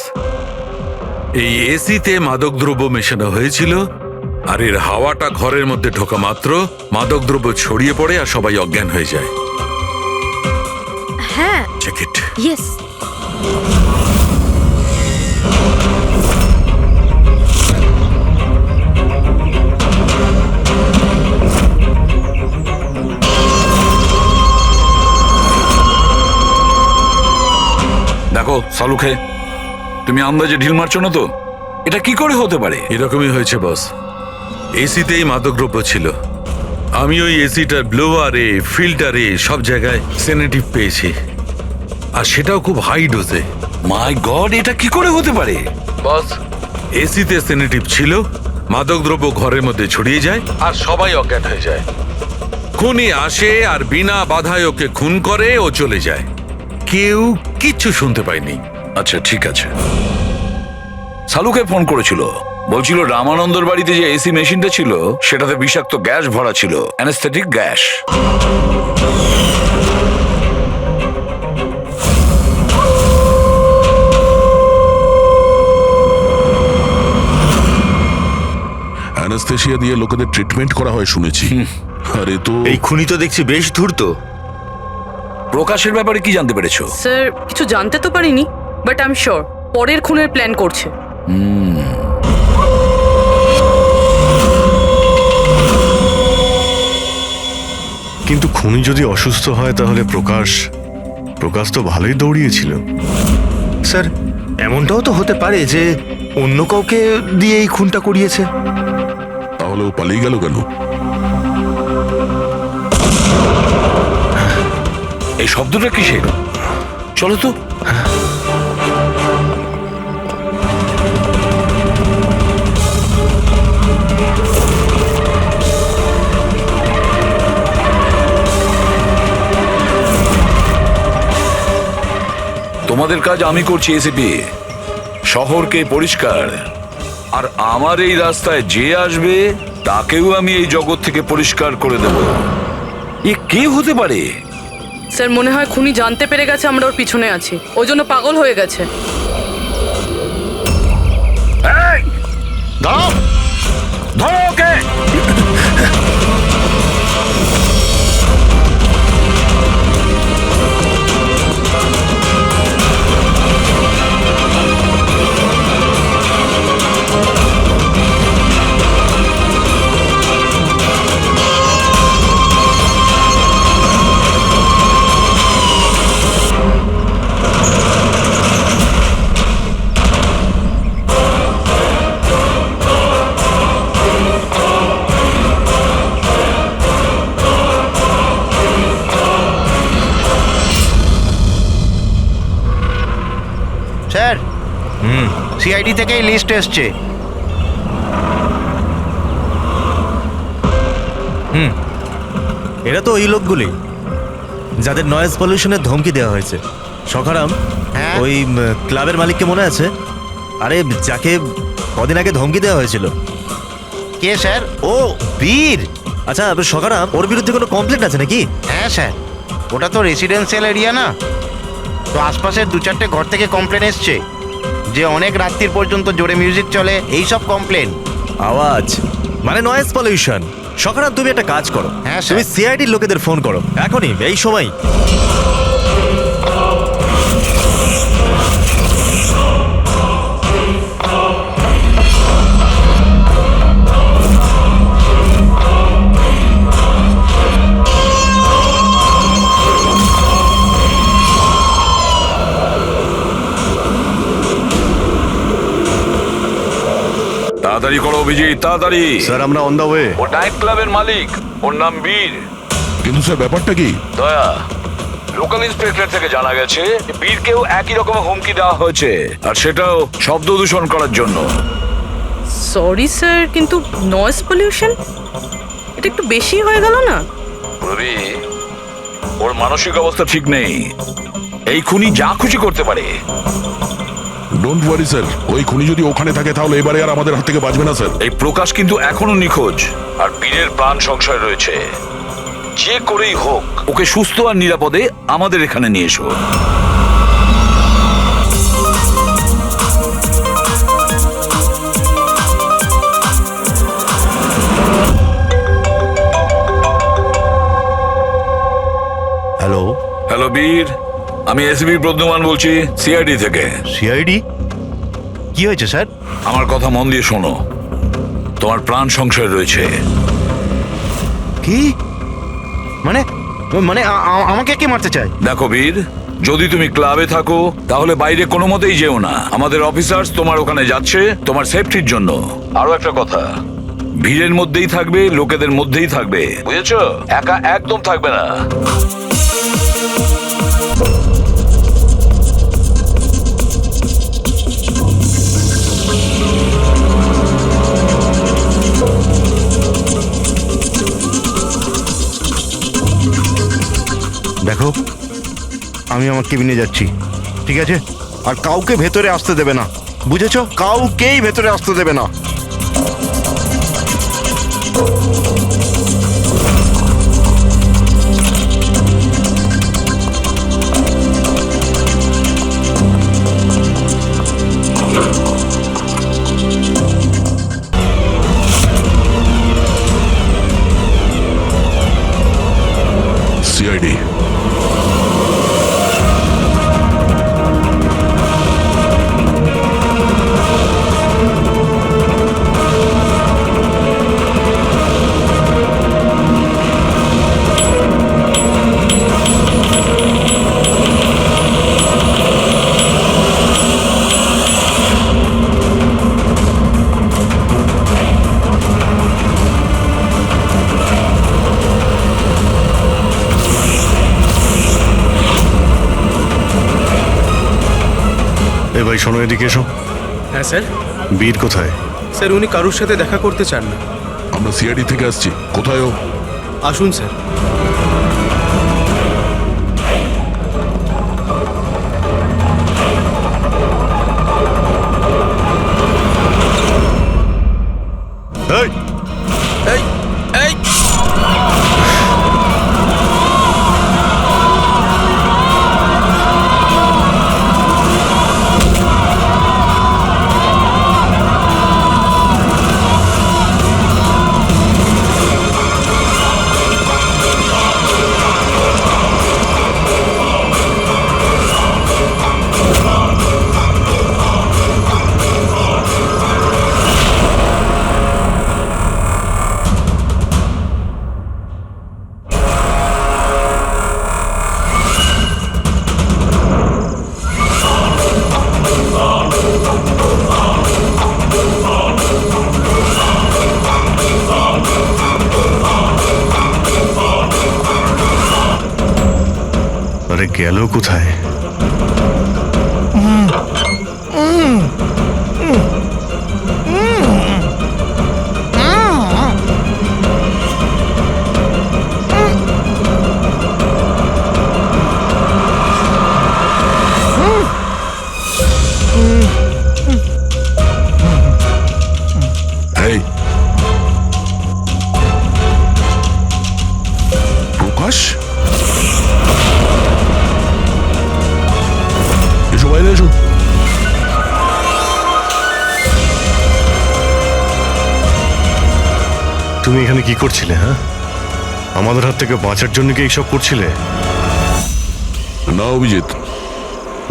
এই এসিতে মাদকদ্রব্য মেশানো হয়েছিল, আর এর হাওয়াটা ঘরের মধ্যে ঢোকা মাত্র মাদকদ্রব্য ছড়িয়ে পড়ে আর সবাই অজ্ঞান হয়ে যায়। হ্যাঁ। Check it. ইয়েস। দেখো সালুখে, তুমি আন্দাজে ঢিল মারছো না তো? এটা কি করে হতে পারে? এরকমই হয়েছে বস। এসিতেই মাদকদ্রব্য ছিল। আমি ওই এসিটার ব্লোয়ারে, ফিল্টারে, সব জায়গায় সেনেটিভ পেয়েছি, আর সেটাও খুব হাই ডোজে। মাই গড, এটা কি করে হতে পারে? বস, এসিতে সেনেটিভ ছিল, মাদকদ্রব্য ঘরের মধ্যে ছড়িয়ে যায় আর সবাই অজ্ঞান হয়ে যায়। খুনি আসে আর বিনা বাধায় ওকে খুন করে, ও চলে যায়। কেউ কিচ্ছু শুনতে পায়নি। আচ্ছা ঠিক আছে। সালুকে ফোন করেছিল, বলছিল রামানন্দর বাড়িতে যে এসি মেশিনটা ছিল সেটাতে বিষাক্ত গ্যাস ভরা ছিল, অ্যানেস্থেটিক গ্যাস। অ্যানেস্থেশিয়া দিয়ে লোকেদের ট্রিটমেন্ট করা হয় শুনেছি। আরে তো এই খুনি তো দেখছি বেশ ধূর্ত। প্রকাশের ব্যাপারে কি জানতে পেরেছো? স্যার কিছু জানতে তো পারিনি, বাট আই এম শিওর পরের খুনের প্ল্যান করছে। কিন্তু খুনি যদি অসুস্থ হয় তাহলে প্রকাশ তো ভালোই দৌড়িয়েছিল। স্যার এমনটাও তো হতে পারে যে অন্য কাউকে দিয়ে এই খুনটা করিয়েছে। তাহলে ও পালিয়ে গেল কেন? এই শব্দটা কিসের? চলো তো। তোমাদের কাজ আমি করছি এসিপি, শহরকে পরিষ্কার, আর আমার এই রাস্তায় যে আসবে তাকেও আমি এই জগৎ থেকে পরিষ্কার করে দেব। এ কে হতে পারে? স্যার মনে হয় খুনি জানতে পেরে গেছে আমরা ওর পিছনে আছি, ওই জন্য পাগল হয়ে গেছে। এই! দাঁড়াও! ধরো ওকে! স্যার, সিআইডি থেকেই লিস্ট এসছে। এরা তো ওই লোকগুলি যাদের নয়েজ পলিউশনের ধমকি দেওয়া হয়েছে। সখারাম, হ্যাঁ? ওই ক্লাবের মালিককে মনে আছে? আরে যাকে কদিন আগে ধমকি দেওয়া হয়েছিল। কে স্যার? ও বীর। আচ্ছা সখারাম, ওর বিরুদ্ধে কোনো কমপ্লেন্ট আছে নাকি? হ্যাঁ স্যার, ওটা তো রেসিডেন্সিয়াল এরিয়া না, তো আশপাশের 2-4টে ঘর থেকে কমপ্লেন এসছে যে অনেক রাত্রির পর্যন্ত জোরে মিউজিক চলে, এই সব কমপ্লেন। আওয়াজ মানে নয়েজ পলিউশন। সখারাম, তুমি একটা কাজ করো, হ্যাঁ, স্যার। তুমি সিআইডির লোকেদের ফোন করো এখনই, এই সময়। তাড়াতাড়ি করো অভিজিৎ, তাড়াতাড়ি। স্যার আমরা অন দা ওয়ে। ও নাইট ক্লাবের মালিক, ওর নাম বীর। কিন্তু স্যার ব্যাপারটা কি? দয়া, লোকাল ইন্সপেক্টর থেকে জানা গেছে বীরকেও একই রকমের হুমকি দেওয়া হয়েছে, আর সেটাও শব্দ দূষণ করার জন্য। সরি স্যার, কিন্তু নয়েজ পলিউশন এটা একটু বেশি হয়ে গেল না? রবি, ওর মানসিক অবস্থা ঠিক নেই, এই খুনি যা খুশি করতে পারে। ডোন্ট ওয়ারি স্যার, ওই খুনি যদি ওখানে থাকে তাহলে এবারে আর আমাদের হাত থেকে বাঁচবে না স্যার। এই প্রকাশ কিন্তু এখনো নিখোঁজ, আর বীরের প্রাণ সংশয় রয়েছে। যে করেই হোক ওকে সুস্থ আর নিরাপদে আমাদের এখানে নিয়ে এসো। হ্যালো হ্যালো বীর, আমি এসবি প্রদ্যুমান বলছি, সিআইডি থেকে। সিআইডি? কি হয়েছে স্যার? আমার কথা মন দিয়ে শোনো, তোমার প্রাণ সংশয় রয়েছে। কি মানে? মানে আমাকে কে মারতে চায়? দেখো বীর, যদি তুমি ক্লাবে থাকো তাহলে বাইরে কোনো মতেই যেও না। আমাদের অফিসার্স তোমার ওখানে যাচ্ছে তোমার সেফটির জন্য। আরো একটা কথা, ভিড়ের মধ্যেই থাকবে, লোকেদের মধ্যেই থাকবে, বুঝেছো? একা একদম থাকবে না। দেখো, আমি আমার কেবিনে যাচ্ছি, ঠিক আছে? আর কাউকে ভেতরে আসতে দেবে না, বুঝেছো? কাউকেই ভেতরে আসতে দেবে না। সিআইডি ভাই শোনো, এদিকে এসো। হ্যাঁ স্যার। বীর কোথায়? স্যার উনি কারুর সাথে দেখা করতে চান না। আমরা সিআইডি থেকে আসছি। কোথায় ও? আসুন স্যার। এই, এই এই আরে গেল কোথায়? এই প্রকাশ, এসো বাইরে এসো। তুমি এখানে কি করছিলে? হ্যাঁ, আমাদের হাত থেকে বাঁচার জন্য কি এইসব করছিলে? না অভিজিৎ,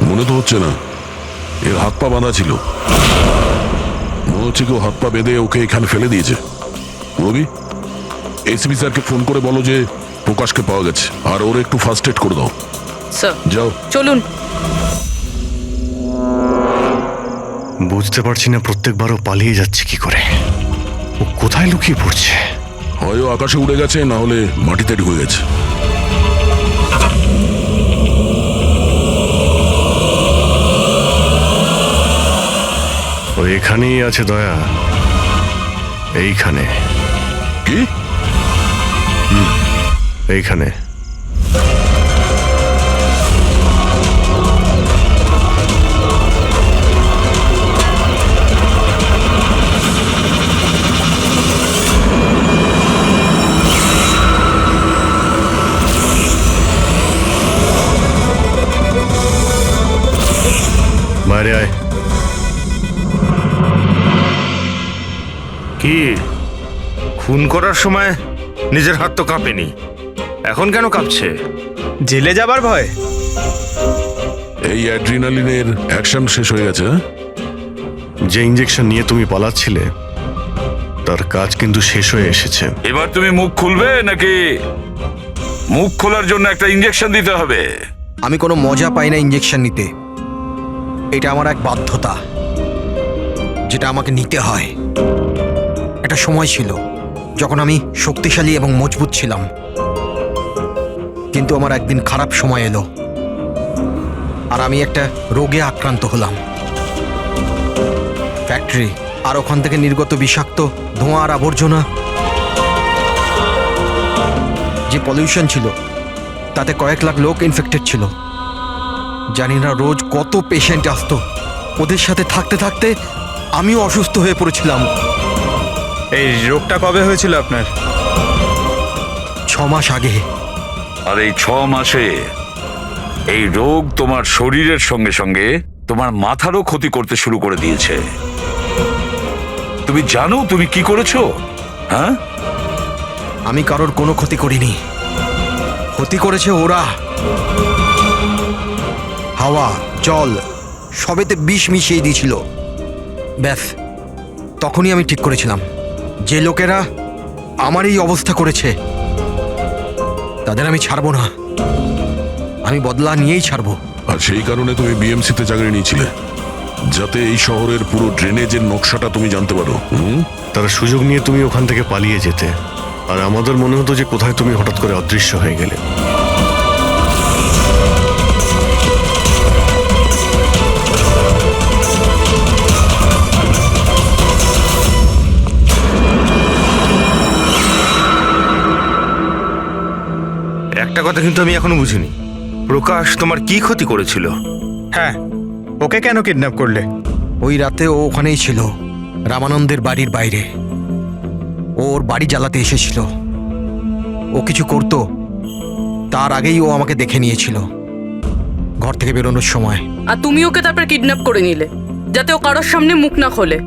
মনে তো হচ্ছে না। এর হাত পা বাঁধা ছিল। মনে হচ্ছে কেউ হাত পা বেঁধে ওকে এখানে ফেলে দিয়েছে। রবি, এসপি স্যারকে ফোন করে বলো যে প্রকাশকে পাওয়া গেছে, আর ওর একটু ফার্স্ট এড করে দাও। স্যার যাও। চলুন। বুঝতে পারছি না প্রত্যেকবারও পালিয়ে যাচ্ছে কি করে। ও কোথায় লুকিয়ে পড়ছে? হয় ও আকাশে উড়ে গেছে, না হলে মাটিতে ঢুকে গেছে। ও এখানেই আছে দয়া, এইখানে। কি? এইখানে। বাইরে আয়। কি খুন করার সময় নিজের হাত তো কাঁপেনি, এখন কেন কাঁপছে? জেলে যাবার ভয়। এই অ্যাড্রিনালিনের অ্যাকশন শেষ হয়ে গেছে। হ্যাঁ? যে ইঞ্জেকশন নিয়ে তুমি পালাচ্ছিলে তার কাজ কিন্তু শেষ হয়ে এসেছে। এবার তুমি মুখ খুলবে নাকি মুখ খোলার জন্য একটা ইঞ্জেকশন দিতে হবে? আমি কোনো মজা পাই না ইঞ্জেকশন নিতে। এটা আমার এক বাধ্যতা, যেটা আমাকে নিতে হয়। একটা সময় ছিল যখন আমি শক্তিশালী এবং মজবুত ছিলাম, কিন্তু আমার একদিন খারাপ সময় এলো আর আমি একটা রোগে আক্রান্ত হলাম। ফ্যাক্টরি আর ওখান থেকে নির্গত বিষাক্ত ধোঁয়া আর আবর্জনা, যে পলিউশন ছিল তাতে কয়েক লাখ লোক ইনফেক্টেড ছিল। জানি না রোজ কত পেশেন্ট আসতো। ওদের সাথে থাকতে থাকতে আমিও অসুস্থ হয়ে পড়েছিলাম। এই রোগটা কবে হয়েছিল আপনার? 6 মাস আগে। আর এই 6 মাসে এই রোগ তোমার শরীরের সঙ্গে সঙ্গে তোমার মাথারও ক্ষতি করতে শুরু করে দিয়েছে। তুমি জানো তুমি কি করেছো? হ্যাঁ, আমি কারোর কোনো ক্ষতি করিনি, ক্ষতি করেছে ওরা। হাওয়া, জল সবেতে বিষ মিশিয়ে দিয়েছিল। ব্যাস, তখনই আমি ঠিক করেছিলাম যে লোকেরা আমার এই অবস্থা করেছে তাদের আমি ছাড়বো না। আমি বদলা নিয়েই ছাড়বো। আর সেই কারণে তুমি বিএমসিতে চাকরি নিয়েছিলে, যাতে এই শহরের পুরো ড্রেনেজের নকশাটা তুমি জানতে পারো। তার সুযোগ নিয়ে তুমি ওখান থেকে পালিয়ে যেতে, আর আমাদের মনে হতো যে কোথায় তুমি হঠাৎ করে অদৃশ্য হয়ে গেলে। একটা কথা কিন্তু আমি এখনো বুঝিনি, প্রকাশ তোমার কি ক্ষতি করেছিল? হ্যাঁ, ওকে কেন কিডন্যাপ করলে? ওই রাতে ও ওখানেই ছিল, রামানন্দের বাড়ির বাইরে। ও ওর বাড়ি জ্বালাতে এসেছিল। ও কিছু করতো তার আগেই ও আমাকে দেখে নিয়েছিল ঘর থেকে বেরোনোর সময়। আর তুমি ওকে তারপর কিডন্যাপ করে নিলে যাতে ও কারোর সামনে মুখ না খোলে।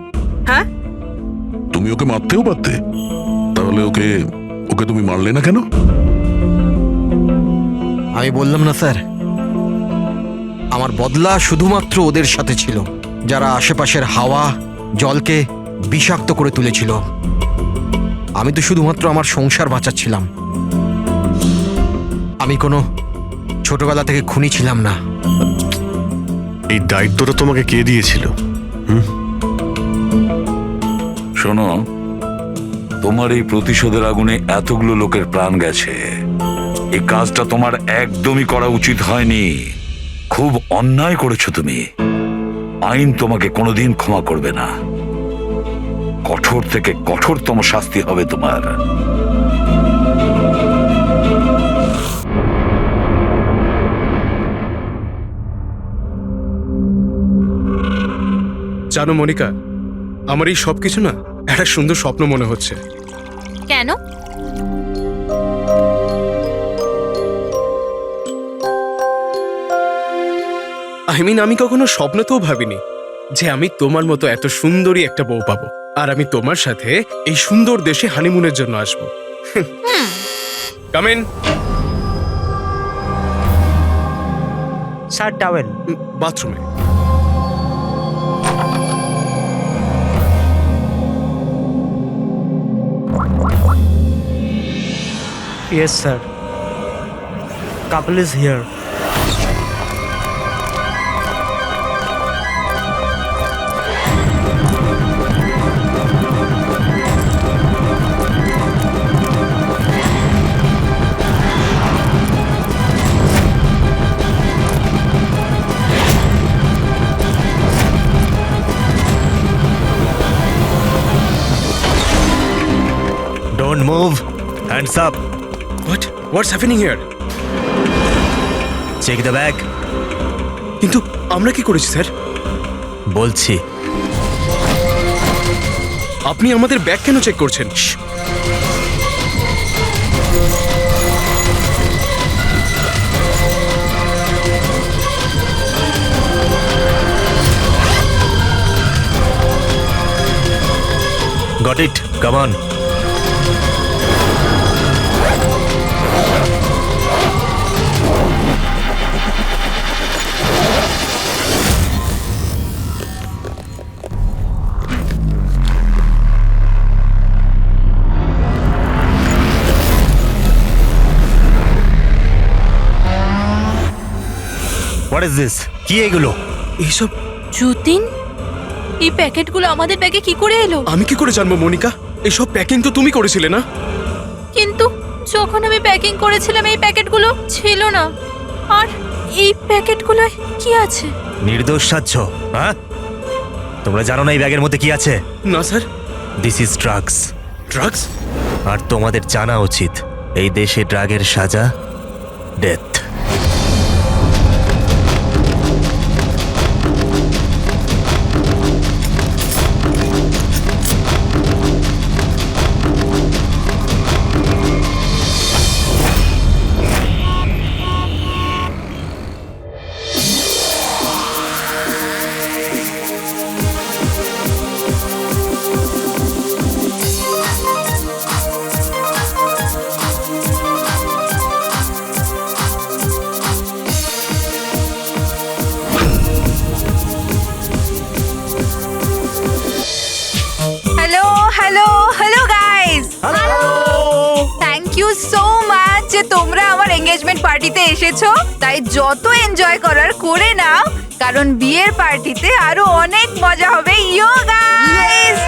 হ্যাঁ, তুমি ওকে মারতেও পারতে, তাহলে ওকে ওকে তুমি মারলে না কেন? আমি বললাম না স্যার, আমার বদলা শুধুমাত্র ওদের সাথে ছিল, যারা আশেপাশের হাওয়া জলকে বিষাক্ত করে তুলেছিল। আমি তো শুধুমাত্র আমার সংসার বাঁচাচ্ছিলাম। আমি কোনো ছোটবেলা থেকে খুনি ছিলাম না। এই দায়িত্বটা তোমাকে কে দিয়েছিল? শোনো, তোমার এই প্রতিশোধের আগুনে এতগুলো লোকের প্রাণ গেছে। এই কাজটা তোমার একদমই করা উচিত হয়নি। খুব অন্যায় করেছো তুমি। আইন তোমাকে কোনোদিন ক্ষমা করবে না। কঠোর থেকে কঠোরতম শাস্তি হবে তোমার। জানো মনিকা, আমার এই সব কিছু না একটা সুন্দর স্বপ্ন মনে হচ্ছে। কেন? আমি কখনো স্বপ্নতেও ভাবিনি যে আমি তোমার মতো এত সুন্দরী একটা বউ পাবো, আর আমি তোমার সাথে এই সুন্দর দেশে হানিমুনের জন্য আসবো। Come in. Sir, towel. বাথরুমে। Yes sir, couple is here. Don't move. Hands up. What's happening here? Check the bag. কিন্তু আমরা কি করেছি স্যার? বলছি। আপনি আমাদের ব্যাগ কেন চেক করছেন? Got it. Come on. What is this? কি এগুলো? এইসব যতীন, এই প্যাকেটগুলো আমাদের ব্যাগে কি করে এলো? আমি কি করে জানবো মনিকা? এইসব প্যাকিং তো তুমি করেছিলে না? কিন্তু যখন আমি প্যাকিং করেছিলাম এই প্যাকেটগুলো ছিল না। আর এই প্যাকেটগুলোয় কি আছে? নির্দোষ সাচ্ছ, হ্যাঁ? তোমরা জানো না এই ব্যাগের মধ্যে কি আছে? না sir. This is drugs. Drugs? আর তোমাদের জানা উচিত এই দেশে ড্রাগের সাজা ডেথ। যে তোমরা আমার এনগেজমেন্ট পার্টিতে এসেছো, তাই যত এনজয় করার করে নাও, কারণ বিয়ের পার্টিতে আরো অনেক মজা হবে। ইয়ো গাইস,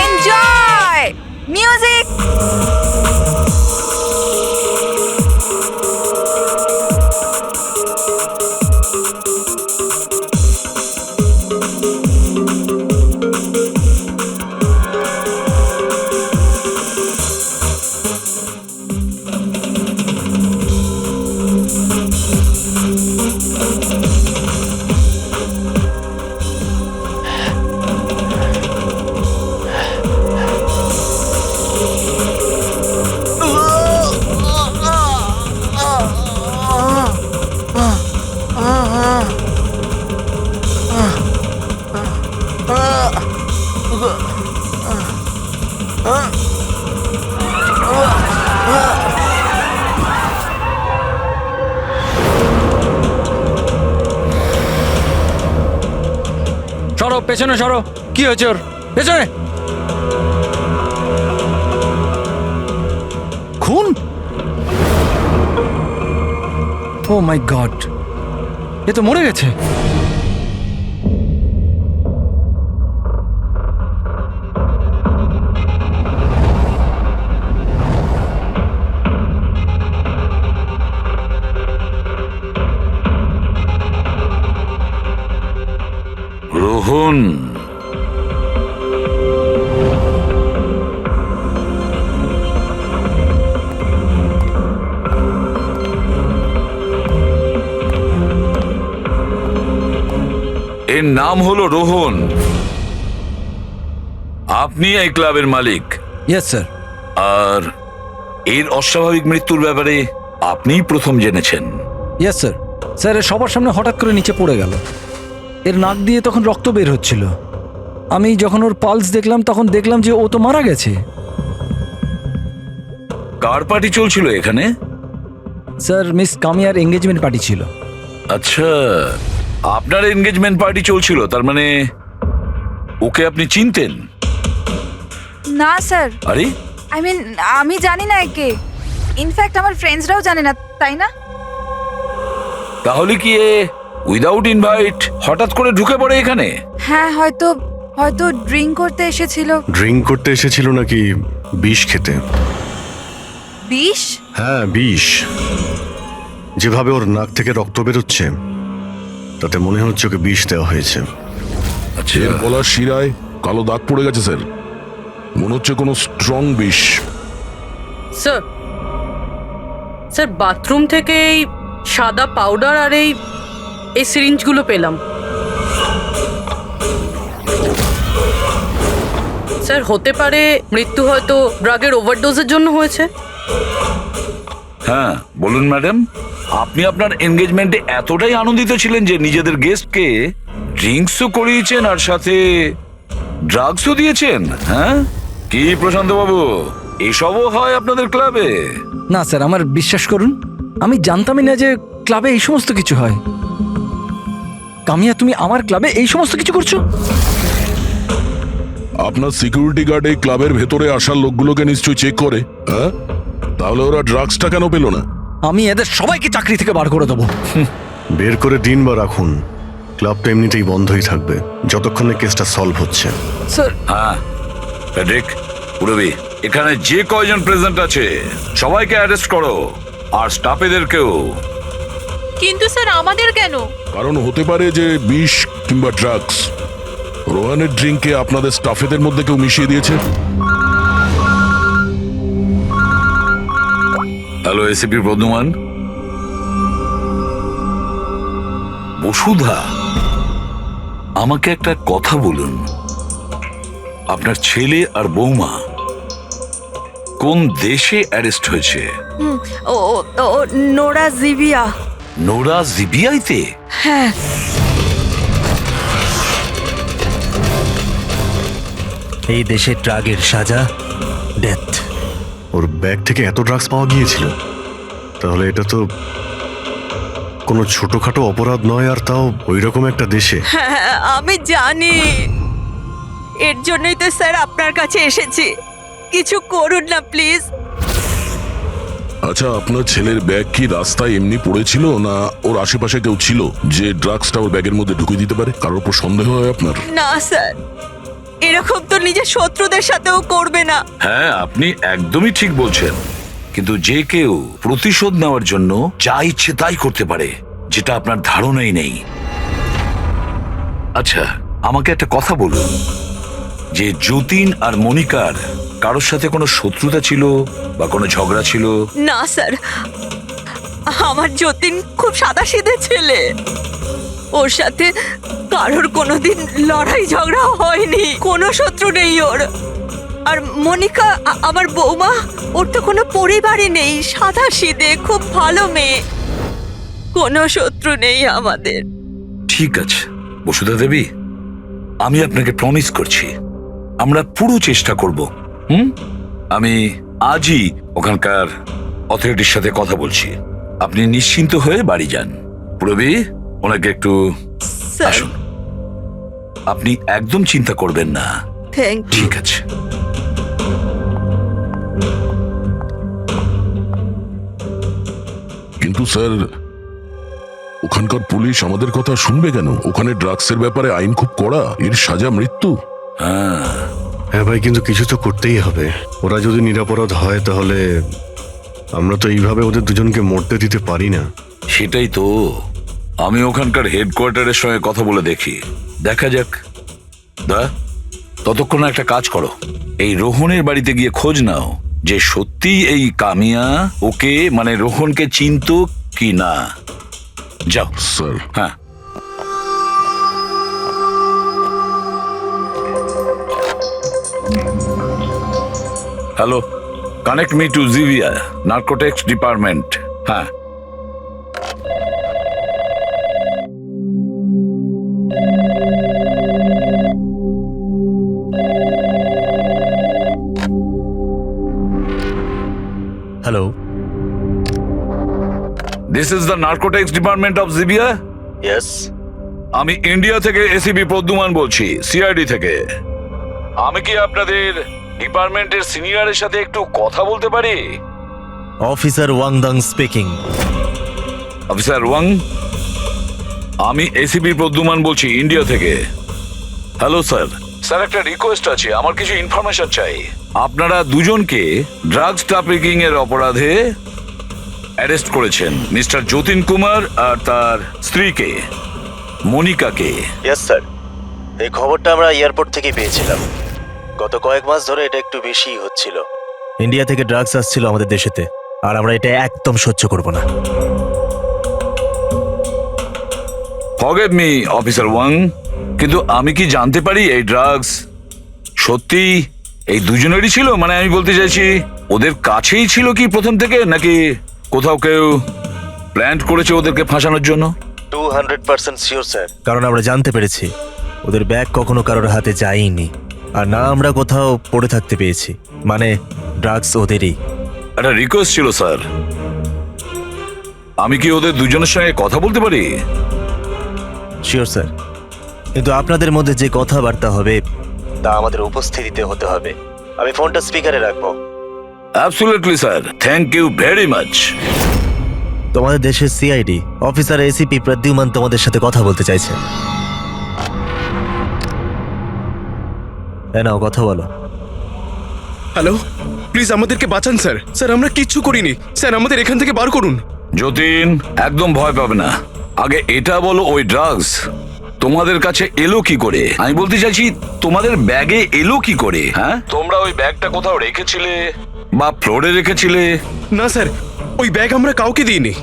এনজয় মিউজিক। সরো পেছনে সরো। কি হয়েছে ওর? পেছনে। খুন? ও মাই গড, এ তো মরে গেছে। রোহন, এর নাম হলো রোহন। আপনি এই ক্লাবের মালিক। Yes sir. আর এর অস্বাভাবিক মৃত্যুর ব্যাপারে আপনিই প্রথম জেনেছেন। Yes sir. স্যার এর সবার সামনে হঠাৎ করে নিচে পড়ে গেল। এর নাক দিয়ে তখন রক্ত বের হচ্ছিল। আমি যখন ওর পালস দেখলাম তখন দেখলাম যে ও তো মারা গেছে। কার পার্টি চলছিল এখানে? স্যার মিস কামিয়ার এঙ্গেজমেন্ট পার্টি ছিল। আচ্ছা, আপনার এনগেজমেন্ট পার্টি চলছিল, তার মানে ওকে আপনি চিনতেন? না স্যার, আরে আই মিন আমি জানি না একে। ইনফ্যাক্ট আমার ফ্রেন্ডসরাও জানে না, তাই না? তাহলে কি এ উইদাউট ইনভাইট হঠাৎ করে ঢুকে পড়ে এখানে? হ্যাঁ, হয়তো হয়তো ড্রিঙ্ক করতে এসেছিল। ড্রিঙ্ক করতে এসেছিল নাকি বিষ খেতে? বিষ? হ্যাঁ বিষ। যেভাবে ওর নাক থেকে রক্ত বেরোচ্ছে তাতে মনে হচ্ছে ওকে বিষ দেওয়া হয়েছে। আচ্ছা, এর গলার শিরায় কালো দাগ পড়ে গেছে স্যার, মনে হচ্ছে কোনো স্ট্রং বিষ। স্যার, স্যার বাথরুম থেকে এই সাদা পাউডার আর এই সিরিঞ্জগুলো পেলাম। স্যার হতে পারে মৃত্যু হয়তো ড্রাগের ওভারডোজের জন্য হয়েছে। হ্যাঁ বলুন ম্যাডাম, আপনি আপনার এনগেজমেন্টে এতটাই আনন্দিত ছিলেন যে নিজেদের গেস্টকে ড্রিঙ্কসও করিয়েছেন আর সাথে ড্রাগসও দিয়েছেন? হ্যাঁ কি প্রশান্ত বাবু, এসবও হয় আপনাদের ক্লাবে? না স্যার, আমার বিশ্বাস করুন, আমি জানতামই না যে ক্লাবে এই সমস্ত কিছু হয়। কামিয়া, তুমি আমার ক্লাবে এই সমস্ত কিছু করছো? আপনার সিকিউরিটি গার্ড এই ক্লাবের ভেতরে আসার লোকগুলোকে নিশ্চয়ই চেক করে। হ্যাঁ, তাহলে ওরা ড্রাগসটা কেন পেল না? আমি এদের সবাইকে চাকরি থেকে বার করে দেবো। বের করে দিন বা রাখুন, ক্লাবটা এমনিতেই বন্ধই থাকবে যতক্ষণ না কেসটা সলভ হচ্ছে। স্যার। হ্যাঁ প্যাট্রিক, পুরবি, এখানে যে কয়জন প্রেজেন্ট আছে সবাইকে অ্যারেস্ট করো, আর স্টাফেদেরকেও। কিন্তু স্যার আমাদের কেন? কারণ হতে পারে যে বিষ কিংবা ড্রাগস রোহানের ড্রিঙ্কে আপনাদের স্টাফেদের মধ্যে কেউ মিশিয়ে দিয়েছে। Hello ACP Bardhaman. বসুধা, আমাকে একটা কথা বলুন, আপনার ছেলে আর বৌমা কোন দেশে অ্যারেস্ট হয়েছে? ও নোরা জিবিয়া। নোরা জিবিয়াইতে? হ্যাঁ। এই দেশে ড্রাগের সাজা ডেথ। ওর ব্যাগ থেকে এত ড্রাগস পাওয়া গিয়েছিল, তাহলে এটা তো কোনো ছোটখাটো অপরাধ নয়, আর তাও ওই রকম একটা দেশে। হ্যাঁ আমি জানি, এর জন্যই তো স্যার আপনার কাছে এসেছি। কিছু করুন না প্লিজ। আচ্ছা, আপনার ছেলের ব্যাগ কি রাস্তায় এমনি পড়েছিল, না ওর আশেপাশে কেউ ছিল যে ড্রাগসটা ওর ব্যাগের মধ্যে ঢুকিয়ে দিতে পারে? কারোর উপর সন্দেহ হয় আপনার? না স্যার, এরকম তো নিজের শত্রুদের সাথেও করবে না। হ্যাঁ আপনি একদমই ঠিক বলছেন, কিন্তু যে কেউ প্রতিশোধ নেওয়ার জন্য যা ইচ্ছে তাই করতে পারে, যেটা আপনার ধারণাই নেই। আচ্ছা আমাকে একটা কথা বলুন, যে যতীন আর মনিকার কারোর সাথে কোনো শত্রুতা ছিল বা কোনো ঝগড়া ছিল? না স্যার, আমার যতীন খুব সাদাসিধে ছেলে, ওর সাথে কারোর কোনোদিন লড়াই ঝগড়া হয়নি, কোনো শত্রু নেই ওর। আর মনিকা আমার বৌমা, ওর তো কোনো পরিবারই নেই, সাদাসিধে খুব ভালো মেয়ে, কোনো শত্রু নেই আমাদের। ঠিক আছে বসুধা দেবী, আমি আপনাকে প্রমিস করছি আমরা পুরো চেষ্টা করব। আমি আজই ওখানকার অথরিটির সাথে কথা বলছি, আপনি নিশ্চিন্ত হয়ে বাড়ি যান। পুরবি, ওনাকে একটু আসুন। আপনি একদম চিন্তা করবেন না। থ্যাংক ঠিক আছে। কিন্তু স্যার, ওখানকার পুলিশ আমাদের কথা শুনবে কেন? ওখানে ড্রাগসের ব্যাপারে আইন খুব কড়া, এর সাজা মৃত্যু। হ্যাঁ ভাই, কিন্তু কিছু তো করতেই হবে। ওরা যদি নিরাপরাধ হয় তাহলে আমরা তো এইভাবে ওদের দুজনকে মরতে দিতে পারি না। সেটাই তো, আমি ওখানকার হেডকোয়ার্টারের সঙ্গে কথা বলে দেখি, দেখা যাক। ততক্ষণ একটা কাজ করো, এই রোহনের বাড়িতে গিয়ে খোঁজ নাও যে সত্যি এই কামিয়া ওকে মানে রোহনকে চিনতো কি না। যাও স্যার। হ্যাঁ। Hello, connect me to Zivia narcotics department. হ্যাঁ। Hello, this is the narcotics department of Zivia. Yes. আমি ইন্ডিয়া থেকে এসিপি প্রদ্যুমান বলছি, সিআইডি থেকে। আমি কি আপনাদের ডিপার্টমেন্টের সিনিয়রের সাথে একটু কথা বলতে পারি? Officer Wangdang speaking. Officer Wang, আমি এসিপি প্রদ্যুমান বলছি ইন্ডিয়া থেকে। Hello sir. স্যার, একটা রিকোয়েস্ট আছে, আমার কিছু ইনফরমেশন চাই। আপনারা দুজনকে ড্রাগস ট্রাফিকিং এর অপরাধে অ্যারেস্ট করেছেন, মিস্টার যতীন কুমার আর তার স্ত্রীকে মনিকাকে। ইয়েস স্যার, এই খবরটা আমরা এয়ারপোর্ট থেকে পেয়েছিলাম। গত কয়েক মাস ধরে এটা একটু বেশি হচ্ছিল। ইন্ডিয়া থেকে ড্রাগস আসছিল আমাদের দেশেতে, আর আমরা এটা একদম সহ্য করব না। ফরগিভ মি অফিসার ওয়াং, কিন্তু আমি কি জানতে পারি এই ড্রাগস সত্যি এই দুজনেরই ছিল? মানে আমি বলতে চাইছি, ওদের কাছেই ছিল কি প্রথম থেকে, নাকি কোথাও কেউ প্ল্যান করেছে ওদেরকে ফাঁসানোর জন্য? 200% শিওর স্যার, কারণ আমরা জানতে পেরেছি ওদের ব্যাগ কখনো কারোর হাতে যায়নি, আর না আমরা কোথাও পড়ে থাকতে পেয়েছি। মানে ড্রাগস ওদেরই। একটা রিকোয়েস্ট ছিল স্যার, আমি কি ওদের দুজনের সঙ্গে কথা বলতে পারি? শিওর স্যার, কিন্তু আপনাদের মধ্যে যে কথাবার্তা হবে তা আমাদের উপস্থিতিতে হতে হবে। আমি ফোনটা স্পিকারে রাখবো। Absolutely sir, thank you very much. তোমাদের দেশের সিআইডি অফিসার এসিপি প্রদ্যুমান তোমাদের সাথে কথা বলতে চাইছে। নাও কথা বলো। হ্যালো, প্লিজ আমাদেরকে বাঁচান স্যার। স্যার, আমরা কিচ্ছু করিনি স্যার, আমাদের এখান থেকে বার করুন। যতীন, একদম ভয় পাবে না। আগে এটা বলো, ওই ড্রাগস তোমাদের কাছে এলো কি করে? আমি বলতে চাইছি, তোমাদের ব্যাগে এলো কি করে? হ্যাঁ, তোমরা ওই ব্যাগটা কোথাও রেখেছিলে বা ফ্লোরে রেখেছিলে? না স্যার, ওই ব্যাগ আমরা কাউকে দিইনি,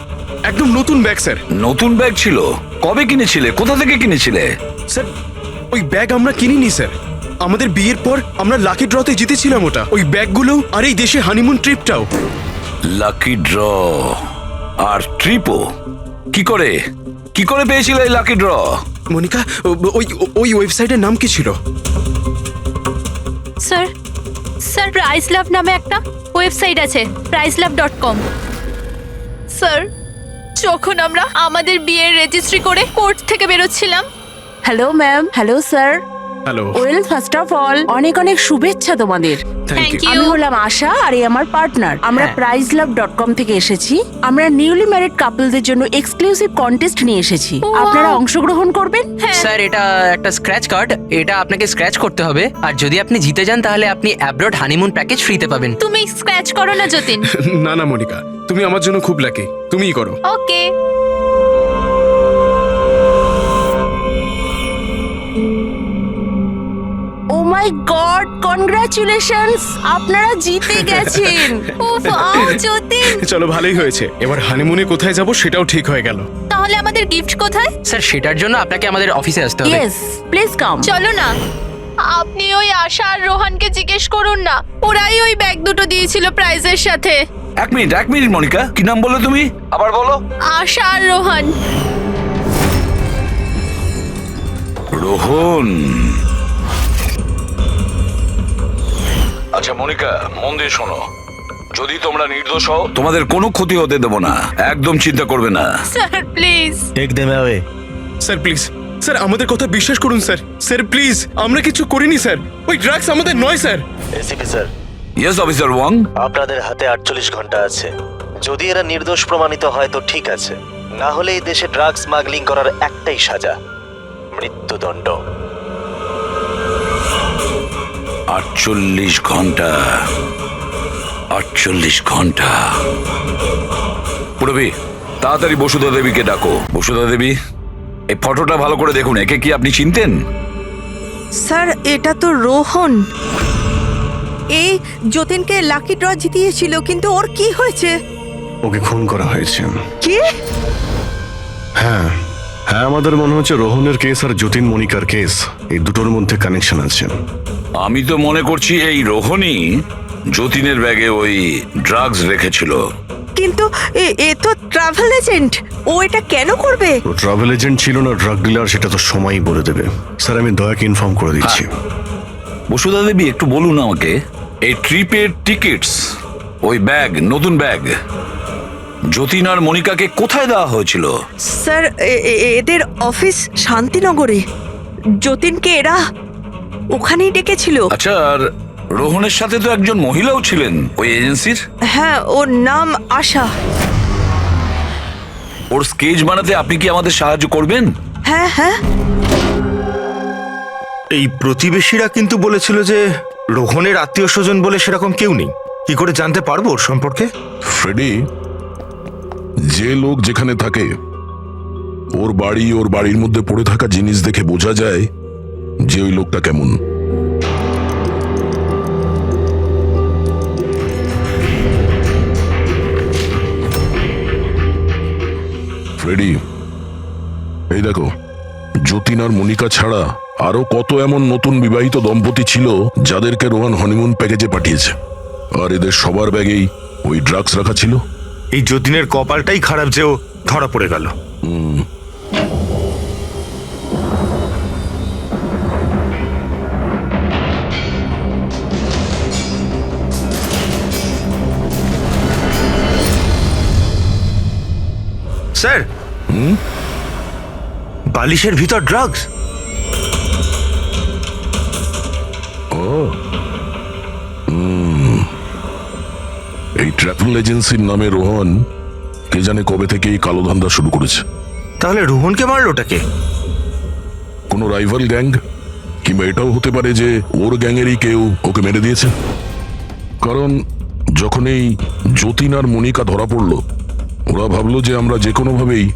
একদম নতুন ব্যাগ স্যার। নতুন ব্যাগ ছিল? কবে কিনেছিলে? কোথা থেকে কিনেছিলে? স্যার, ওই ব্যাগ আমরা কিনিনি স্যার। আমাদের বিয়ের পর আমরা লাকি ড্রতে জিতেছিলাম ওটা, ওই ব্যাগগুলো আর এই দেশে হানিমুন ট্রিপটাও। লাকি ড্র আর ট্রিপও? কি করে পেয়েছিলে এই লাকি ড্র? মনিকা, ওই ওয়েবসাইটের নাম কি ছিল? স্যার প্রাইস লাভ নামে একটা ওয়েবসাইট আছে, pricelove.com। স্যার, যখন আমরা আমাদের বিয়ের রেজিস্ট্রি করে কোর্ট থেকে বেরোচ্ছিলাম। Hello ma'am. Hello sir. Hello. Well, first of all অনেক অনেক শুভেচ্ছা তোমাদের। Thank you. আমি হলাম আশা, আর এই আমার পার্টনার। আমরা pricelove.com থেকে এসেছি। আমরা নিউলি ম্যারিড কাপলদের জন্য এক্সক্লুসিভ কন্টেস্ট নিয়ে এসেছি। আপনারা অংশগ্রহণ করবেন। স্যার, এটা একটা স্ক্র্যাচ কার্ড, এটা আপনাকে স্ক্র্যাচ করতে হবে, আর যদি আপনি জিতে যান তাহলে আপনি অ্যাব্রড হানিমুন প্যাকেজ ফ্রিতে পাবেন। তুমি স্ক্র্যাচ করো না যতীন। না না মনিকা, তুমি আমার জন্য খুব লাকি, তুমিই করো। ওকে। ও মাই গড, কনগ্রাচুলেশনস, আপনারা জিতে গেছেন। যতীন, চলো, ভালোই হয়েছে। এবার হানিমুনে কোথায় যাব সেটাও ঠিক হয়ে গেল। তাহলে আমাদের গিফট কোথায়? স্যার, সেটার জন্য আপনাকে আমাদের অফিসে আসতে হবে। Yes, please come. চলো না, আপনি ওই আশা আর রোহানকে জিজ্ঞেস করুন না, ওরাই ওই ব্যাগ দুটো দিয়েছিল প্রাইজের সাথে। এক মিনিট মনিকা, কি নাম বললে তুমি? আবার বলো। আশা আর রোহান। রোহন। আচ্ছা মনিকা, মন দিয়ে শোনো, যদি তোমরা নির্দোষ হও তোমাদের কোনো ক্ষতি হতে দেব না, একদম চিন্তা করবে না। Sir please. Take them away. Sir please, sir আমাদের কথা বিশ্বাস করুন স্যার। স্যার প্লিজ, আমরা কিছু করিনি স্যার। ওই ড্রাগস আমাদের নয় sir. ACP sir, yes officer Wang. আপনাদের হাতে 48 ঘন্টা আছে। যদি এরা নির্দোষ প্রমাণিত হয় তো ঠিক আছে, না হলে এই দেশে ড্রাগ স্মাগলিং করার একটাই সাজা, মৃত্যুদণ্ড। 48 ঘন্টা, 48 ঘন্টা। পুরবি, তাড়াতাড়ি বসুধা দেবীকে ডাকো। বসুধা দেবী, এই ফটোটা ভালো করে দেখুন। একে কি আপনি চিনতেন? স্যার এটা তো রোহন। এই যতীনকে লাকি ড্র জিতিয়েছিল, কিন্তু ওর কি হয়েছে? ওকে খুন করা হয়েছে। কি? হ্যাঁ হ্যাঁ, আমাদের মনে হচ্ছে রোহনের কেস আর যতীন মনিকার কেস, এই দুটোর মধ্যে কানেকশন আছে। আমি তো মনে করছি এই রোহনই যতীনের ব্যাগে ওই ড্রাগস রেখেছিল। কিন্তু এ তো ট্রাভেল এজেন্ট, ও এটা কেন করবে? ও ট্রাভেল এজেন্ট ছিল না ড্রাগ ডিলার, সেটা তো সময়ই বলে দেবে। স্যার আমি দয়াকে ইনফর্ম করে দিচ্ছি। বসুধা দেবী, একটু বলুন আমাকে, এই ট্রিপের টিকিটস, ওই ব্যাগ, নতুন ব্যাগ, যতীন আর মনিকাকে কোথায় দেওয়া হয়েছিল? স্যার এদের অফিস শান্তিনগরে। যতীনকে এরা ওখানেই ডেকেছিল। আচ্ছা, আর রোহনের সাথে তো একজন মহিলাও ছিলেন ওই এজেন্সির। হ্যাঁ, ওর নাম আশা। ওর স্কেচ বানাতে আপনি কি আমাদের সাহায্য করবেন? হ্যাঁ হ্যাঁ। এই প্রতিবেশীরা কিন্তু বলেছিল যে রোহনের আত্মীয় স্বজন বলে সেরকম কেউ নেই। কি করে জানতে পারবো ওর সম্পর্কে? ফ্রেডি, যে লোক যেখানে থাকে ওর বাড়ি, ওর বাড়ির মধ্যে পড়ে থাকা জিনিস দেখে বোঝা যায় যে ওই লোকটা কেমন। ফ্রেডি, এই দেখো, যতীন আর মনিকা ছাড়া আরো কত এমন নতুন বিবাহিত দম্পতি ছিল যাদেরকে রোহন হনিমুন প্যাকেজে পাঠিয়েছে, আর এদের সবার ব্যাগেই ওই ড্রাগস রাখা ছিল। এই যতীনের কপালটাই খারাপ যে ও ধরা পড়ে গেল। স্যার, বালিশের ভিতর ড্রাগস। এই ট্রাভেল এজেন্সির নামে রোহন কে জানে কবে থেকে এই কালো ধান্দা শুরু করেছে। তাহলে রোহনকে মারলোটাকে? কোনো রাইভাল গ্যাং, কিংবা এটাও হতে পারে যে ওর গ্যাংয়েরই কেউ ওকে মেরে দিয়েছে। কারণ যখন এই যতীন আর মনিকা ধরা পড়লো, ওরা ভাবলো যে আমরা যে কোনো ভাবেই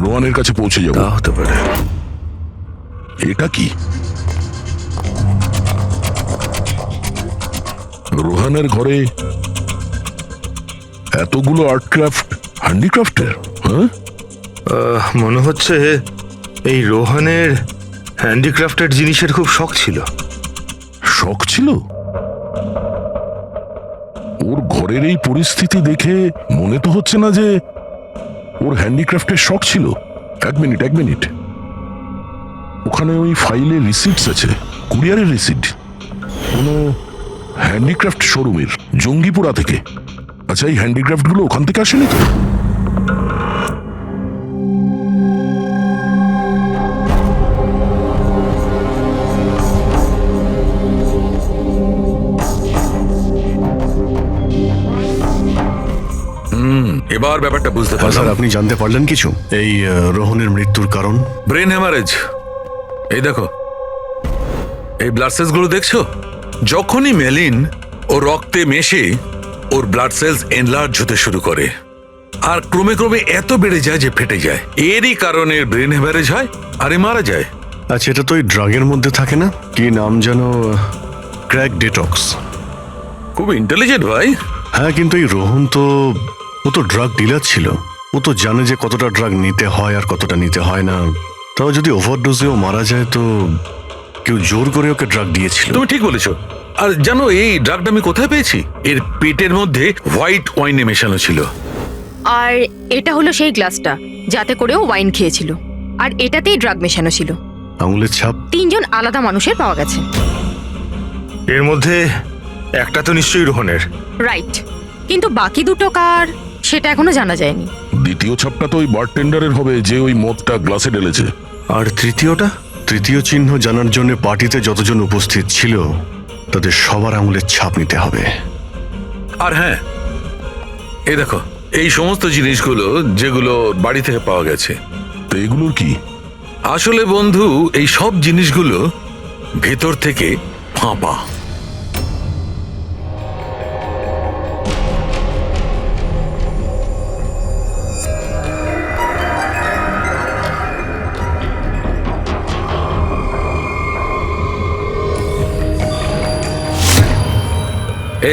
রোহানের কাছে পৌঁছে যাব। হতে পারে। এটা কি রোহানের ঘরে এতগুলো আর্টক্রাফট, হ্যান্ডিক্রাফটের? হ্যাঁ, মনে হচ্ছে এই রোহনের হ্যান্ডিক্রাফটেড জিনিসের খুব শখ ছিল। শখ ছিল? ওর ঘরের এই পরিস্থিতি দেখে মনে তো হচ্ছে না যে ওর হ্যান্ডিক্রাফটের শখ ছিল। এক মিনিট, ওখানে ওই ফাইলে রিসিপ্টস আছে, কুরিয়ারের রিসিপ্ট, কোনো হ্যান্ডিক্রাফট শোরুমের, জঙ্গিপুরা থেকে। আচ্ছা, এই হ্যান্ডিক্রাফটগুলো ওখান থেকে আসেনি তো? এবার ব্যাপারটা বুঝতে স্যার পারলাম। আপনি জানতে পারলেন কিছু এই রোহনের মৃত্যুর কারণ? Brain haemorrhage. এই দেখো, এই ব্লাড সেলস গুলো দেখছো? যখনই মেলিন ও রক্তে মেশে ওর ব্লাড সেলস এনলার্জ হতে শুরু করে, আর ক্রমে ক্রমে এত বেড়ে যায় যে ফেটে যায়। এরই কারণে ব্রেন হ্যামারেজ হয় আর এ মারা যায়। আচ্ছা, এটা তো ওই ড্রাগের মধ্যে থাকে না? কি নাম যেন? Crack detox. খুব ইন্টেলিজেন্ট ভাই। হ্যাঁ, কিন্তু এই রোহন তো, ও তো ড্রাগ ডিলার ছিল। ও তো জানে যে কতটা ড্রাগ নিতে হয় আর কতটা নিতে হয় না। তাও যদি ওভারডোজেও মারা যায় তো কেউ জোর করে ওকে ড্রাগ দিয়েছিল। তুমি ঠিক বলেছো। আর জানো এই ড্রাগটা আমি কোথায় পেয়েছি? এর পেটের মধ্যে হোয়াইট ওয়াইনে মেশানো ছিল। আর এটা হলো সেই গ্লাসটা যাতে করেও ওয়াইন খেয়েছিল, আর এটাতেই ড্রাগ মেশানো ছিল। আঙুলের ছাপ 3 জন আলাদা মানুষের পাওয়া গেছে। এর মধ্যে একটা তো নিশ্চয়ই রোহনের। রাইট, কিন্তু বাকি দুটো কার সেটা এখনো জানা যায়নি। দ্বিতীয় ছাপটা তো ওই বারটেন্ডারের হবে যে ওই মদটা গ্লাসে ঢেলেছে। আর তৃতীয়টা? তৃতীয় চিহ্ন জানার জন্য পার্টিতে যতজন উপস্থিত ছিল তাদের সবার আঙুলের ছাপ নিতে হবে। আর হ্যাঁ, এই দেখো এই সমস্ত জিনিসগুলো যেগুলো বাড়ি থেকে পাওয়া গেছে। তো এগুলোর কি? আসলে বন্ধু, এই সব জিনিসগুলো ভেতর থেকে ফাঁপা।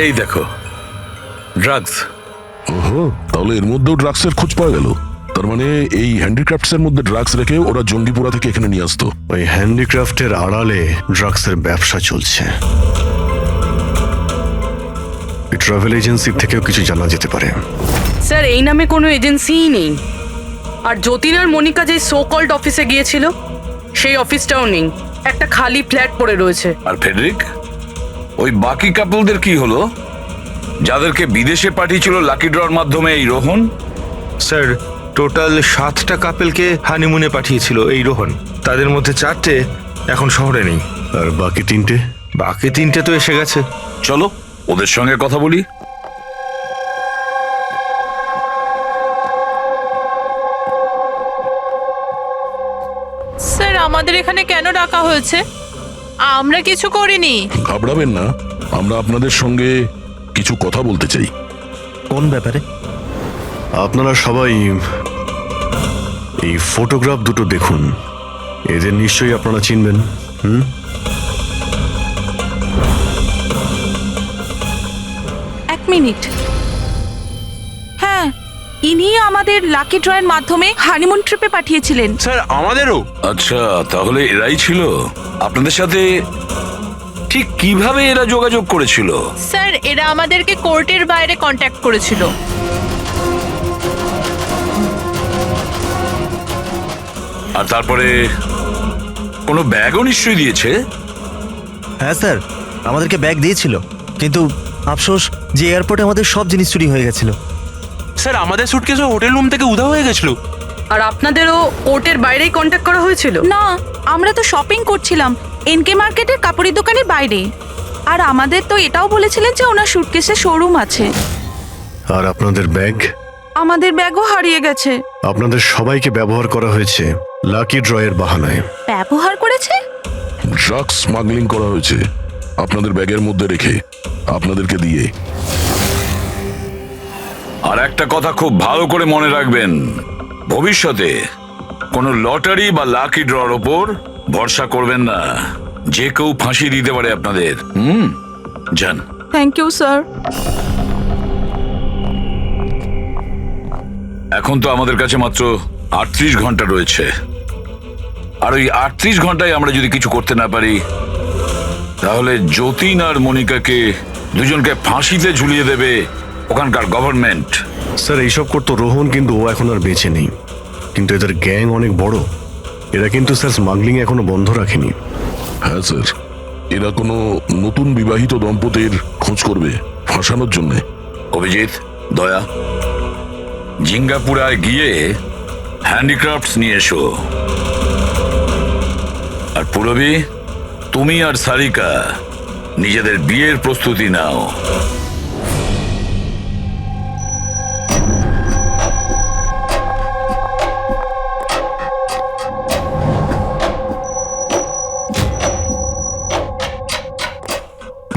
এই দেখো, ড্রাগস। ওহো, তাহলে এর মধ্যেও ড্রাগসের খোঁজ পাওয়া গেল। তার মানে এই হ্যান্ডিক্রাফটসের মধ্যে ড্রাগস রেখে ওরা জঙ্গিপুরা থেকে এখানে নিয়ে আসতো। ওই হ্যান্ডিক্রাফটের আড়ালে ড্রাগসের ব্যবসা চলছে। ট্রাভেল এজেন্সি থেকেও কিছু জানা যেতে পারে। স্যার, এই নামে কোনো এজেন্সিই নেই। আর যতীন আর মনিকা যে সো কল্ড অফিসে গিয়েছিল সেই অফিসটাও নেই, একটা খালি ফ্ল্যাট পড়ে রয়েছে। আর ফেডরিক, ওই বাকি কাপলদের কি হলো যাদেরকে বিদেশে পাঠিয়েছিল লাকি ড্রর মাধ্যমে এই রোহন? স্যার, টোটাল 7টা কাপেলকে হানিমুনে পাঠিয়েছিল এই রোহন। তাদের মধ্যে 4টে এখন শহরে নেই। আর বাকি 3টে? বাকি 3টে তো এসে গেছে। চলো ওদের সঙ্গে কথা বলি। স্যার, আমাদের এখানে কেন ডাকা হয়েছে? আমরা কিছু করিনি। ঘাবড়াবেন না, আমরা আপনাদের সঙ্গে কিছু কথা বলতে চাই। কোন ব্যাপারে? আপনারা সবাই এই ফটোগ্রাফ দুটো দেখুন। এদের নিশ্চয়ই আপনারা চিনবেন। এক মিনিট। হ্যাঁ, ইনি আমাদের লাকি ড্রয়ের মাধ্যমে হানিমুন ট্রিপে পাঠিয়েছিলেন। স্যার, আমাদেরও। আচ্ছা, তাহলে এরাই ছিল আপনাদের সাথে। ঠিক কিভাবে এরা যোগাযোগ করেছিল? স্যার, এরা আমাদেরকে কোর্টের বাইরে কন্ট্যাক্ট করেছিল। আর তারপরে কোনো ব্যাগও নিশ্চয়ই দিয়েছে। হ্যাঁ স্যার, আমাদেরকে ব্যাগ দিয়েছিল, কিন্তু আফসোস যে এয়ারপোর্টে আমাদের সব জিনিস চুরি হয়ে গেছিল। স্যার, আমাদের সুটকেসও হোটেল রুম থেকে উধাও হয়ে গেছিল। আর আপনাদেরও কোর্টের বাইরেই কন্ট্যাক্ট করা হয়েছিল? না, আমরা তো শপিং করছিলাম এনকে মার্কেটের কাপড়ের দোকানের বাইরে। আর আমাদের তো এটাও বলেছিলেন যে ওনার সুটকেসের শোরুম আছে। আর আপনাদের ব্যাগ? আমাদের ব্যাগও হারিয়ে গেছে। আপনাদের সবাইকে ব্যবহার করা হয়েছে লাকি ড্রয়ের বাহানায়। ব্যবহার করেছে? ড্রাগস স্মাগলিং করা হয়েছে আপনাদের ব্যাগের মধ্যে রেখে, আপনাদেরকে দিয়ে। আর একটা কথা খুব ভালো করে মনে রাখবেন, ভবিষ্যতে কোনো লটারি বা লাকি ড্রর ওপর ভরসা করবেন না। যে কেউ ফাঁসি দিতে পারে আপনাদের। যান। Thank you sir. এখন তো আমাদের কাছে মাত্র 38 ঘন্টা রয়েছে। আর ওই 38 ঘন্টায় আমরা যদি কিছু করতে না পারি, তাহলে যতীন আর মনিকাকে দুজনকে ফাঁসিতে ঝুলিয়ে দেবে ওখানকার গভর্নমেন্ট। স্যার, এইসব করতো রোহন, কিন্তু ও এখন আর বেঁচে নেই। কিন্তু এদের গ্যাং অনেক বড়। এরা কিন্তু স্যার স্মাগলিং এখনো বন্ধ রাখেনি। হ্যাঁ স্যার, এরা কোনো নতুন বিবাহিত দম্পতির খোঁজ করবে ফাঁসানোর জন্যে। অভিজিৎ, দয়া, জিঙ্গাপুরায় গিয়ে হ্যান্ডিক্রাফটস নিয়ে এসো। আর পুরবী, তুমি আর সারিকা নিজেদের বিয়ের প্রস্তুতি নাও।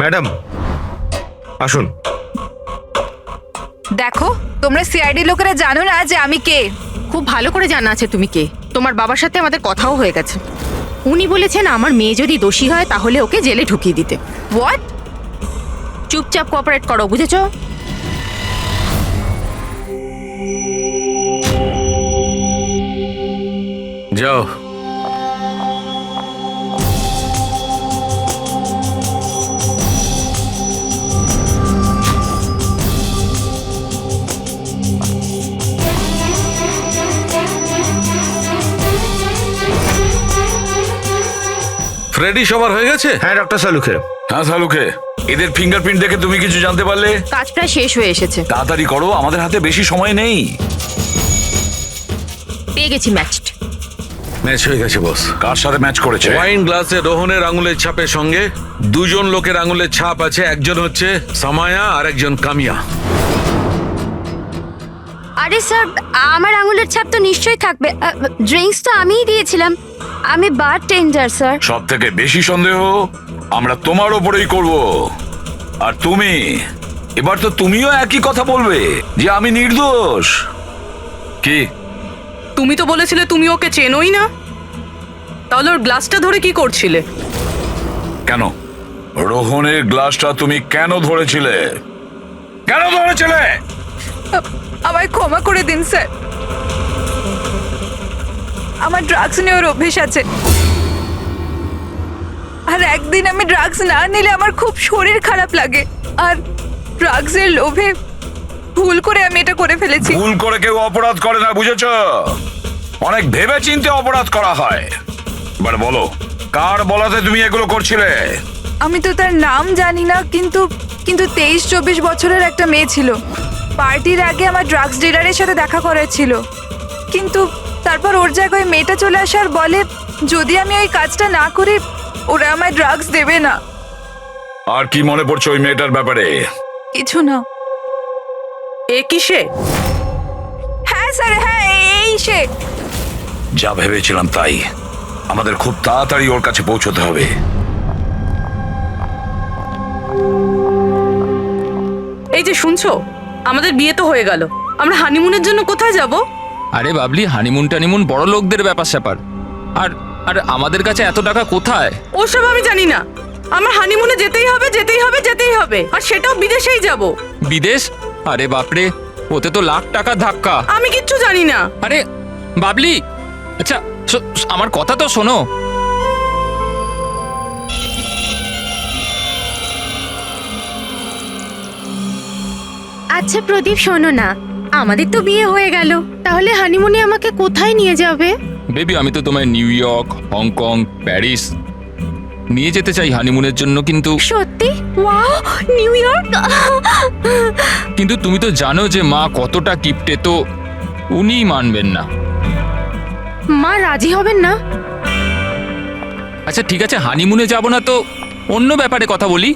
ম্যাডাম, আসুন। দেখো, তোমরা সিআইডি লোকেরা জানো না যে আমি কে? খুব ভালো করে জানা আছে তুমি কে। তোমার বাবার সাথে আমাদের কথাও হয়ে গেছে। উনি বলেছেন আমার মেয়ে যদি দোষী হয় তাহলে ওকে জেলে ঢুকিয়ে দিতে। হোয়াট? চুপচাপ কোঅপারেট করো, বুঝেছো? যাও। ফ্রেডি সবার হয়ে গেছে? হ্যাঁ ডক্টর সালুখে। হ্যাঁ সালুখে, এদের ফিঙ্গারপ্রিন্ট দেখে তুমি কিছু জানতে পারলে? কাজ প্রায় শেষ হয়ে এসেছে। তাড়াতাড়ি করো, আমাদের হাতে বেশি সময় নেই। পেয়ে গেছি ম্যাচড। ম্যাচ হয়ে গেছে বস। কার সাথে ম্যাচ করেছে? ওয়াইন গ্লাসে রোহনের আঙুলের ছাপের সঙ্গে দুজন লোকের আঙুলের ছাপ আছে। একজন হচ্ছে সামায়া আর একজন কামিয়া। আরে স্যার, আমার আঙুলের ছাপ তো নিশ্চয়ই থাকবে। ড্রিঙ্কস তো আমিই দিয়েছিলাম। আমি বার টেন্ডার স্যার। সব থেকে বেশি সন্দেহ আমরা তোমার ওপরেই করব। আর তুমি, এবার তো তুমিও একই কথা বলবে যে আমি নির্দোষ। কি? তুমি তো বলেছিলে তুমি ওকে চেনোই না, তাহলে ওর গ্লাসটা ধরে কি করছিলে? কেন রোহনের গ্লাসটা তুমি কেন ধরেছিলে? কেন ধরেছিলে? আমায় ক্ষমা করে দিন স্যার, আমার ড্রাগস নেওয়ার অভ্যেস আছে, আর একদিন আমি ড্রাগস না নিলে আমার খুব শরীর খারাপ লাগে, আর ড্রাগসের লোভে ভুল করে আমি এটা করে ফেলেছি। ভুল করে কেউ অপরাধ করে না, বুঝেছো? অনেক ভেবে চিন্তে অপরাধ করা হয়। এবার বলো, কার বলাতে তুমি এগুলো করছিলে? আমি তো তার নাম জানি না, কিন্তু 23-24 বছরের একটা মেয়ে ছিল। পার্টির আগে আমার ড্রাগস ডিলারের সাথে দেখা করার ছিল, কিন্তু তারপর ওর জায়গায় মেয়েটা চলে আসার বলে যদি আমি ওই কাজটা না করি ওরা আমায় ড্রাগস দেবে না। আর কি মনে পড়ছে ওই মেয়েটার ব্যাপারে? কিছু না। এ কি সে? হ্যাঁ স্যার, হ্যাঁ এই সে। যা ভেবেছিলাম তাই। আমাদের খুব তাড়াতাড়ি ওর কাছে পৌঁছতে হবে। এই যে শুনছো, আমাদের বিয়ে তো হয়ে গেল, আমরা হানিমুনের জন্য কোথায় যাব? আরে বাবলি, হানিমুন টানিমুন বড় লোকদের ব্যাপার স্যাপার। আর আর আমাদের কাছে এত টাকা কোথায়? ওসব আমি জানি না। আমার হানিমুনে যেতেই হবে, যেতেই হবে, যেতেই হবে, আর সেটাও বিদেশেই যাব। বিদেশ? আরে বাপরে, ওতে তো লাখ টাকা ধাক্কা। আমি কিচ্ছু জানি না। আরে বাবলি, আচ্ছা আমার কথা তো শোনো। আচ্ছা প্রদীপ, শোনো না, আমাদের তো বিয়ে হয়ে গেল, তাহলে হানিমুনে আমাকে কোথায় নিয়ে যাবে? বেবি, আমি তো তোমায় নিউ ইয়র্ক, হংকং, প্যারিস নিয়ে যেতে চাই হানিমুনের জন্য, কিন্তু সত্যি? Wow, new York! কিন্তু তুমি তো জানো যে মা কতটা কিপটে, তো উনিই মানবেন না। মা রাজি হবেন না? আচ্ছা ঠিক আছে, হানিমুনে যাব না তো অন্য ব্যাপারে কথা বলি।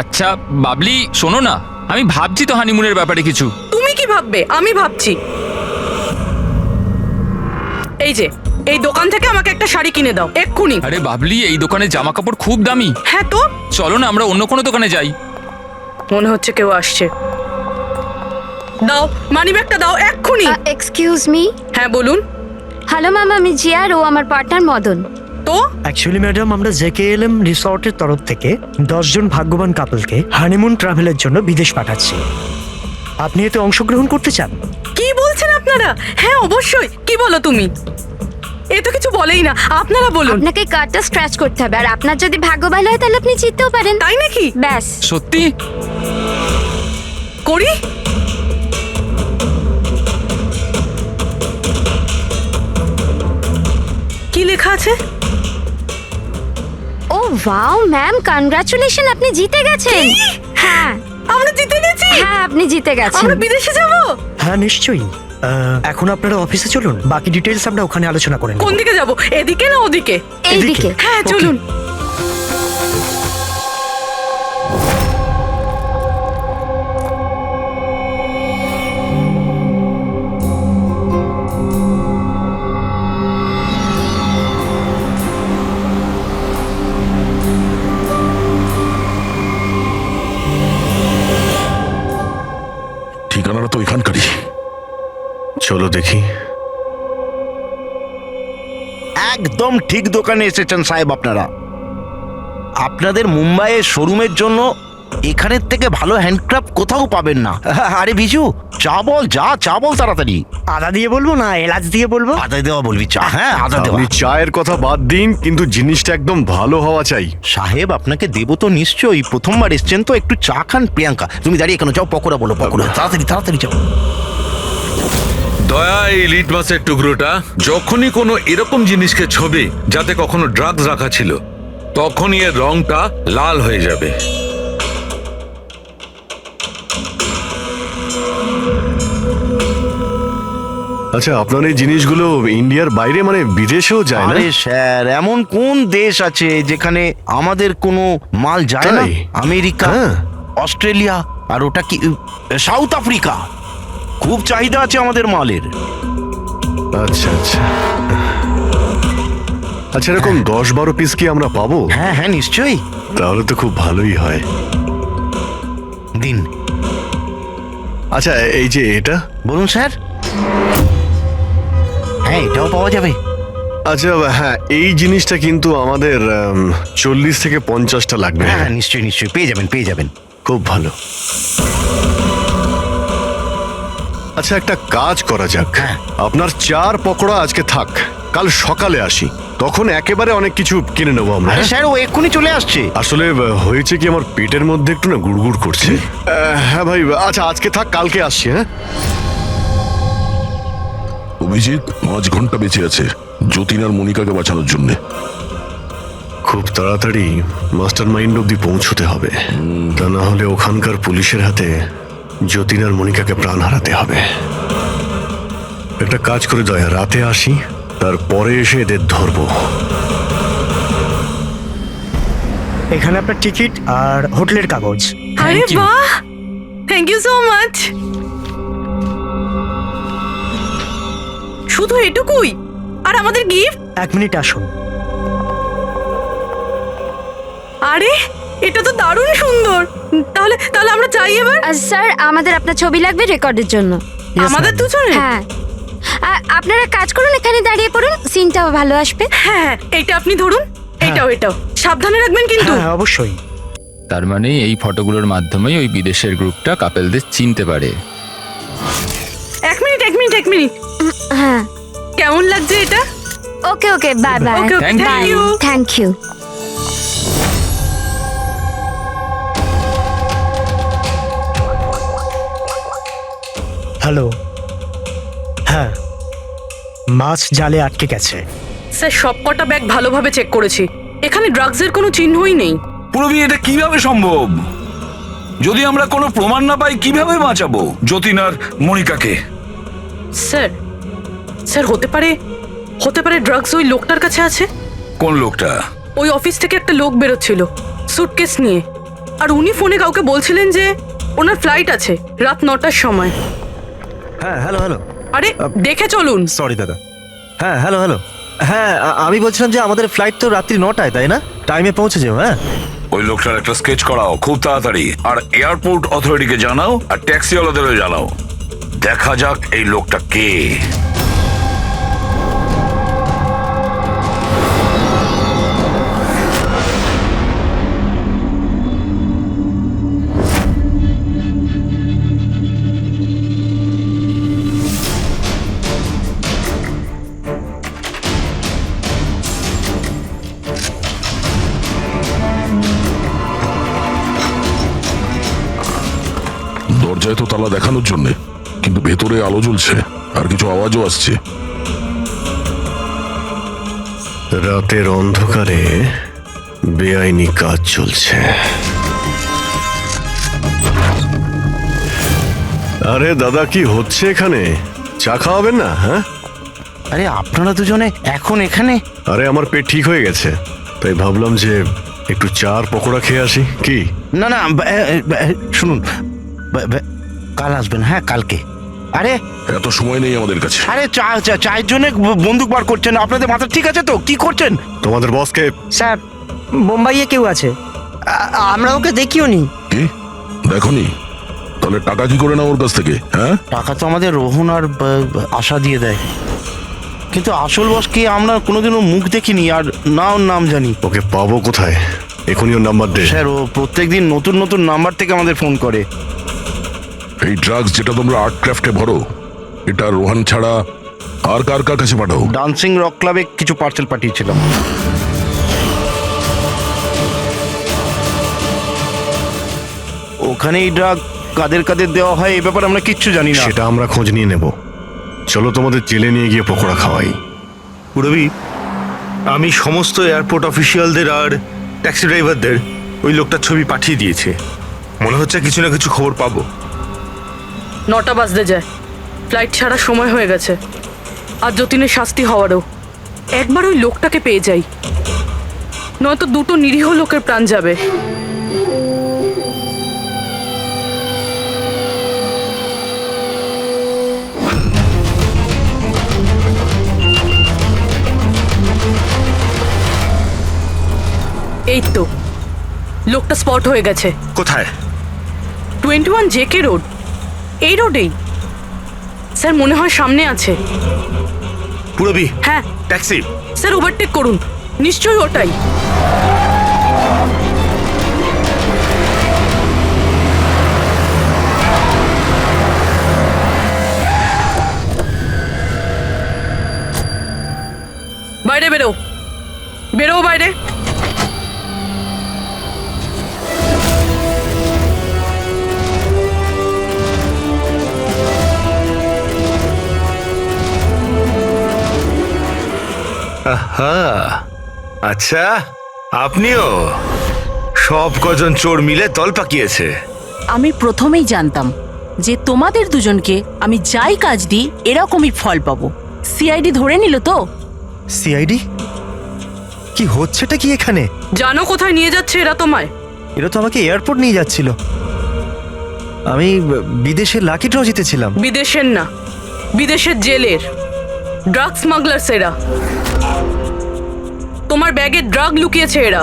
আচ্ছা বাবলি শোনো না, আমি ভাবছি তো হানিমুনের ব্যাপারে কিছু। তুমি কি ভাববে? আমি ভাবছি। এই যে এই দোকান থেকে আমাকে একটা শাড়ি কিনে দাও এক্ষুনি। আরে বাবলি, এই দোকানের জামা কাপড় খুব দামি। হ্যাঁ তো চলো না আমরা অন্য কোনো দোকানে যাই। মনে হচ্ছে কেউ আসছে। দাও মানিব্যাগটা, দাও এক্ষুনি। Excuse me. হ্যাঁ বলুন। হ্যালো ম্যাম, আমি জিয়া আর ও আমার পার্টনার মদন। তো অ্যাকচুয়ালি ম্যাডাম, আমরা জেকেএলএম রিসর্টের তরফ থেকে 10 জন ভাগ্যবান কাপলকে হানিমুন ট্রাভেলের জন্য বিদেশ পাঠাচ্ছি। আপনি এতে অংশগ্রহণ করতে চান? কি বলছেন আপনারা? হ্যাঁ অবশ্যই। কি বলো তুমি? এ তো কিছু বলেই না। আপনারা বলুন। আপনাকে কার্ডটা স্ক্র্যাচ করতে হবে, আর আপনার যদি ভাগ্য ভালো হয় তাহলে আপনি জিততেও পারেন। তাই নাকি? ব্যাস। সত্যি? করি। কি লেখা আছে? ও ওয়াও ম্যাম, কনগ্রাচুলেশন, আপনি জিতে গেছেন। হ্যাঁ আমরা জিতে গেছি। হ্যাঁ আপনি জিতে গেছেন। আমরা বিদেশে যাব? হ্যাঁ নিশ্চয়ই। এখন আপনারা অফিসে চলুন, বাকি ডিটেইলস আমরা ওখানে আলোচনা করে নেব। কোন দিকে যাব? এদিকে না ওদিকে? এইদিকে। হ্যাঁ চলুন। ঠিকানাটা তো এখানকারই। চলো দেখি। একদম ঠিক দোকানে এসেছেন সাহেব আপনারা। আপনাদের মুম্বাইয়ের শোরুমের জন্য এখানের থেকে ভালো হ্যান্ডক্রাফট কোথাও পাবেন না। আরে বিজু, চা বল, চা বল তাড়াতাড়ি। আদা দিয়ে বলবো না এলাচ দিয়ে বলবো? আদা দেওয়া বলবি চা? হ্যাঁ আদা দেওয়া। আপনি চায়ের কথা বাদ দিন, কিন্তু জিনিসটা একদম ভালো হওয়া চাই। সাহেব আপনাকে দেবো তো নিশ্চয়ই, প্রথমবার এসছেন তো, একটু চা খান। প্রিয়াঙ্কা তুমি দাঁড়িয়ে কেন? যাও পকোড়া বলো, পকোড়া তাড়াতাড়ি যাও। দয়া, এই লিটমাসের টুকরোটা যখনই কোনো এরকম জিনিসকে ছবি যাতে কখনো ড্রাগস রাখা ছিল, তখনই এর রংটা লাল হয়ে যাবে। আচ্ছা, আপনার এই জিনিসগুলো ইন্ডিয়ার বাইরে মানে বিদেশেও যায় না? আরে স্যার, এমন কোন দেশ আছে যেখানে আমাদের কোনো মাল যায় না? তাই? আমেরিকা, হ্যাঁ। অস্ট্রেলিয়া, আর ওটা কি সাউথ আফ্রিকা। খুব চাহিদা আছে আমাদের মালের। আচ্ছা আচ্ছা আচ্ছা, এরকম 10-12 পিস কি আমরা পাবো? হ্যাঁ হ্যাঁ, নিশ্চয়ই। তাহলে তো খুব ভালোই হয়। দিন। আচ্ছা, এই যে এটা বলুন স্যার। হ্যাঁ, এটাও পাওয়া যাবে। আচ্ছা হ্যাঁ, এই জিনিসটা কিন্তু আমাদের 40 থেকে 50টা লাগবে। হ্যাঁ নিশ্চয়ই নিশ্চয়ই, পেয়ে যাবেন পেয়ে যাবেন। খুব ভালো। আচ্ছা, একটা কাজ করা যাক। আপনার 4 পকোড়া আজকে থাক, কাল সকালে আসি, তখন একেবারে অনেক কিছু কিনে নেবো আমরা। স্যার, ও এক্ষুনি চলে আসছে। আসলে হয়েছে কি, আমার পেটের মধ্যে একটু না গুড়গুড় করছে। হ্যাঁ ভাই, আচ্ছা আজকে থাক, কালকে আসছি। হ্যাঁ অভিজিৎ 5 ঘন্টা বেঁচে আছে যতীন আর মনিকাকে বাঁচানোর জন্য। খুব তাড়াতাড়ি মাস্টার মাইন্ড অব্দি পৌঁছতে হবে, তা না হলে ওখানকার পুলিশের হাতে যতীন আর মনিকাকে প্রাণ হারাতে হবে। একটা কাজ করে দয়া, রাতে আসি, তারপরে এসে এদের ধরবো। এখানে আপনার টিকিট আর হোটেলের কাগজ। আরে বাহ, থ্যাংক ইউ সো মাচ। শুধু এটুকুই? আর আমাদের গিফট? 1 মিনিট আসুন। আরে এটা তো দারুণ সুন্দর। তাহলে তাহলে আমরা চাই এবার। স্যার, আমাদের আপনার ছবি লাগবে রেকর্ডের জন্য। আমাদের দুজনের? হ্যাঁ। আপনারা কাজ করুন, এখানে দাঁড়িয়ে পড়ুন, সিনটাও ভালো আসবে। হ্যাঁ, এইটা আপনি ধরুন, এটাও সাবধানে রাখবেন কিন্তু। হ্যাঁ অবশ্যই। তার মানে এই ফটোগুলোর মাধ্যমেই ওই বিদেশের গ্রুপটা কাপেলদের চিনতে পারে। এক মিনিট। হ্যাঁ, কেমন লাগছে এটা? Okay okay, bye bye. Okay, okay, thank you. Thank you. Hello. হ্যাঁ, মাছ জালে আটকে গেছে। স্যার, সবকটা ব্যাগ ভালোভাবে চেক করেছি, এখানে ড্রাগসের কোনো চিহ্নই নেই। পুরবি, এটা কিভাবে সম্ভব? যদি আমরা কোনো প্রমাণ না পাই কিভাবে বাঁচাবো যতীন আর মনিকাকে? স্যার হতে পারে ড্রাগস ওই লোকটার কাছে আছে। কোন লোকটা? ওই অফিস থেকে একটা লোক বেরোচ্ছিল সুটকেস নিয়ে, আর উনি ফোনে কাউকে বলছিলেন যে ওনার ফ্লাইট আছে রাত 9টার সময়। হ্যাঁ হ্যালো হ্যালো। আরে দেখে চলুন। সরি দাদা। হ্যাঁ হ্যালো হ্যালো। হ্যাঁ, আমি বলছিলাম যে আমাদের ফ্লাইট তো রাত্রি 9টায়, তাই না? টাইমে পৌঁছে যাও। হ্যাঁ, ওই লোকটার একটা স্কেচ করাও খুব তাড়াতাড়ি, আর এয়ারপোর্ট অথরিটিকে জানাও, আর ট্যাক্সিওয়ালাদেরও জানাও। দেখা যাক এই লোকটা কে। দরজায় তো তালা দেখানোর জন্য, কিন্তু ভেতরে আলো জ্বলছে আর কিছু আওয়াজও আসছে। রাতের অন্ধকারে বেআইনি কাজ চলছে। আরে দাদা, কি হচ্ছে এখানে? চা খাওয়াবেন না? হ্যাঁ, আরে আপনারা দুজনে এখন এখানে? আরে আমার পেট ঠিক হয়ে গেছে, তাই ভাবলাম যে একটু চার পকোড়া খেয়ে আসি। কি? না না, শুনুন, কাল আসবেন। হ্যাঁ, কালকে। আরে এত সময় নেই আমাদের কাছে। আরে চায়ের জন্য বন্দুক বার করছেন? আপনাদের মাথা ঠিক আছে তো? কি করছেন? তোমাদের বসকে? স্যার, বোম্বাইয়ে কেউ আছে, আমরা ওকে দেখিও নি। কি দেখোনি? তাহলে টাকা কি করে না ওর কাছ থেকে? হ্যাঁ, টাকা তো আমাদের রোহন আর আশা দিয়ে দেয়, কিন্তু আসল বস কে আমরা কোনোদিনও মুখ দেখিনি, আর না ওর নাম জানি। ওকে পাবো কোথায়? এখনই ওর নাম্বার দে। স্যার, ও প্রত্যেকদিন নতুন নতুন নাম্বার থেকে আমাদের ফোন করে। এই ড্রাগস যেটা তোমরা আর্ট ক্রাফটে ভরো, এটা রোহান ছাড়া আর কার কার কাছে পাঠাও? ডান্সিং রক ক্লাবে কিছু পার্সেল পাঠিয়েছিলাম। ওখানে এই ড্রাগ কাদের কাদের দেওয়া হয় এই ব্যাপারে আমরা কিচ্ছু জানি না। সেটা আমরা খোঁজ নিয়ে নেব। চলো তোমাদের জেলে নিয়ে গিয়ে পকোড়া খাওয়াই। রবি, আমি সমস্ত এয়ারপোর্ট অফিসিয়ালদের আর ট্যাক্সি ড্রাইভারদের ওই লোকটার ছবি পাঠিয়ে দিয়েছে। মনে হচ্ছে কিছু না কিছু খবর পাবো। 9টা বাজতে যায়, ফ্লাইট ছাড়ার সময় হয়ে গেছে। আর যতীনের শাস্তি হওয়ারও। একবার ওই লোকটাকে পেয়ে যাই, নয়তো দুটো নিরীহ লোকের প্রাণ যাবে। এই তো লোকটা স্পট হয়ে গেছে। কোথায়? 21 জেকে রোড, এই রোডেই। স্যার মনে হয় সামনে আছে। পুরবি? হ্যাঁ। ট্যাক্সি? স্যার ওভারটেক করুন, নিশ্চয়ই ওটাই। বাইরে বেরো, বেরো বাইরে। আহা, আচ্ছা আপনিও? সব কজন চোর মিলে দল পাকিয়েছে। আমি প্রথমেই জানতাম যে তোমাদের দুজনকে আমি যাই কাজ দিই এরকমই ফল পাবো। সিআইডি ধরে নিল তো? সিআইডি? কি হচ্ছেটা কি এখানে? জানো কোথায় নিয়ে যাচ্ছে এরা তোমায়? এরা তো আমাকে এয়ারপোর্ট নিয়ে যাচ্ছিল। আমি বিদেশের লাকি ড্র জিতেছিলাম। বিদেশের না, বিদেশের জেলের ড্রাগ স্মাগলার্স এরা। তোমার ব্যাগে ড্রাগ লুকিয়েছে এরা।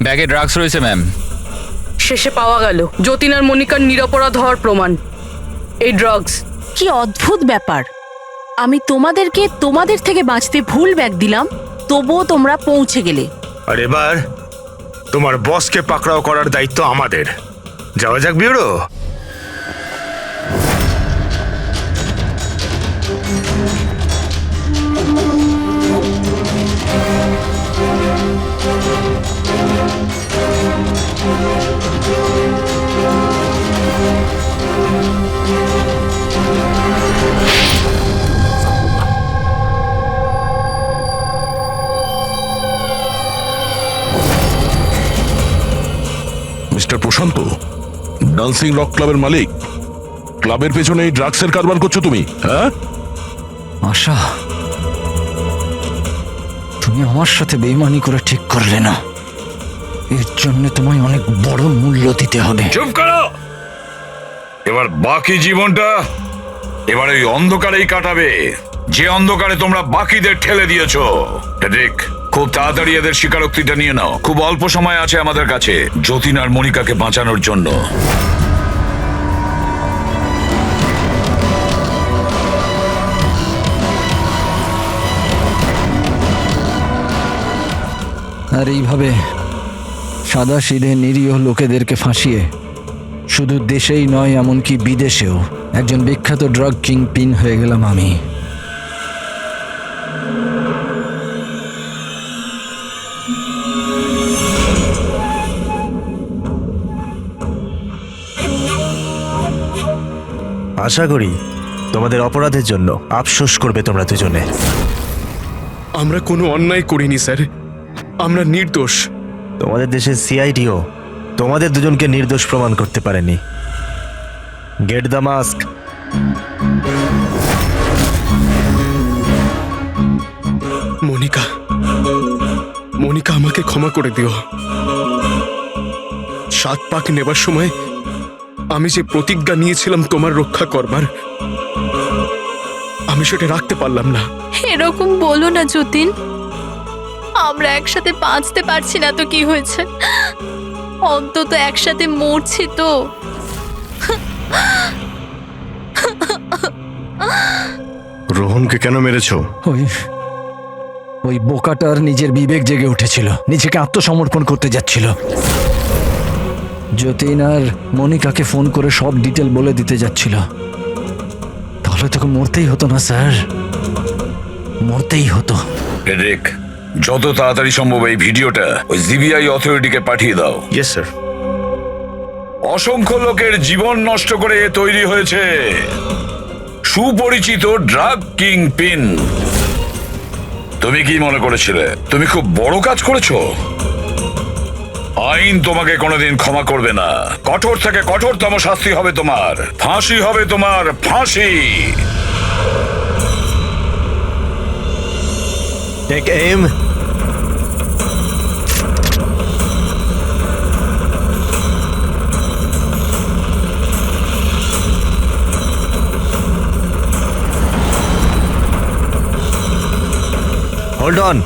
ব্যাগে ড্রাগস রয়েছে ম্যাম। শেষে পাওয়া গেল যতীন আর মনিকার নিরপরাধ হওয়ার প্রমাণ, এই ড্রাগস। কি অদ্ভুত ব্যাপার! আমি তোমাদের থেকে বাঁচতে ভুল ব্যাগ দিলাম, তবুও তোমরা পৌঁছে গেলে। আর এবার তোমার বসকে পাকড়াও করার দায়িত্ব আমাদের। যাওয়া যাক ব্যুরো। মিস্টার প্রশান্ত, ডান্সিং রক ক্লাবের মালিক, ক্লাবের পেছনে এই ড্রাগসের কারবার করছো তুমি? হ্যাঁ আশা, তুমি আমার সাথে বেইমানি করে ঠিক করলে না। এর জন্য তোমায় অনেক বড় মূল্য দিতে হবে। চুপ করো। এবার বাকি জীবনটা এবার ওই অন্ধকারেই কাটাবে, যে অন্ধকারে তোমরা বাকিদের ঠেলে দিয়েছো। দেখ, খুব তাড়াতাড়ি এদের স্বীকারোক্তিটা নিয়ে নাও। খুব অল্প সময় আছে আমাদের কাছে যতীন আর মনিকাকে বাঁচানোর জন্য। আর এইভাবে সাদা সিধে নিরীহ লোকেদেরকে ফাঁসিয়ে শুধু দেশেই নয়, এমনকি বিদেশেও একজন বিখ্যাত ড্রাগ কিং পিন হয়ে গেলাম আমি। আশা করি তোমাদের অপরাধের জন্য আফসোস করবে তোমরা দুজনে। আমরা কোনো অন্যায় করিনি স্যার, আমরা নির্দোষ। তোমাদের দেশের সিআইডিও তোমাদের দুজনকে নির্দোষ প্রমাণ করতে পারেনি। Get the mask. Monica, Monica আমাকে ক্ষমা করে দিও। 7 পাক নেবার সময় আমি যে প্রতিজ্ঞা নিয়েছিলাম তোমার রক্ষা করবার, আমি সেটা রাখতে পারলাম না। এরকম বলো না যতীন, আমরা একসাথে বাঁচতে পারছি না তো কি হয়েছে, অন্তত একসাথে মরছি তো। রোহনকে কেন মেরেছো? ওই বোকাটার নিজের বিবেক জেগে উঠেছিল, নিজেকে আত্মসমর্পণ করতে যাচ্ছিল। যতীন আর মনিকাকে ফোন করে সব ডিটেল বলে দিতে যাচ্ছিল। তাহলে তোকে মরতেই হতো না স্যার, মরতেই হতো। দেখ, যত তাড়াতাড়ি সম্ভব এই ভিডিওটা ওই জিবিআই অথরিটিকে পাঠিয়ে দাও। Yes sir. অসংখ্য লোকের জীবন নষ্ট করে তৈরি হয়েছে সুপরিচিত ড্রাগ কিং পিন। তুমি কি মনে করেছিলে তুমি খুব বড় কাজ করেছো? আইন তোমাকে কোনোদিন ক্ষমা করবে না। কঠোর থেকে কঠোরতম শাস্তি হবে তোমার, ফাঁসি হবে তোমার, ফাঁসি। Take em. Hold on.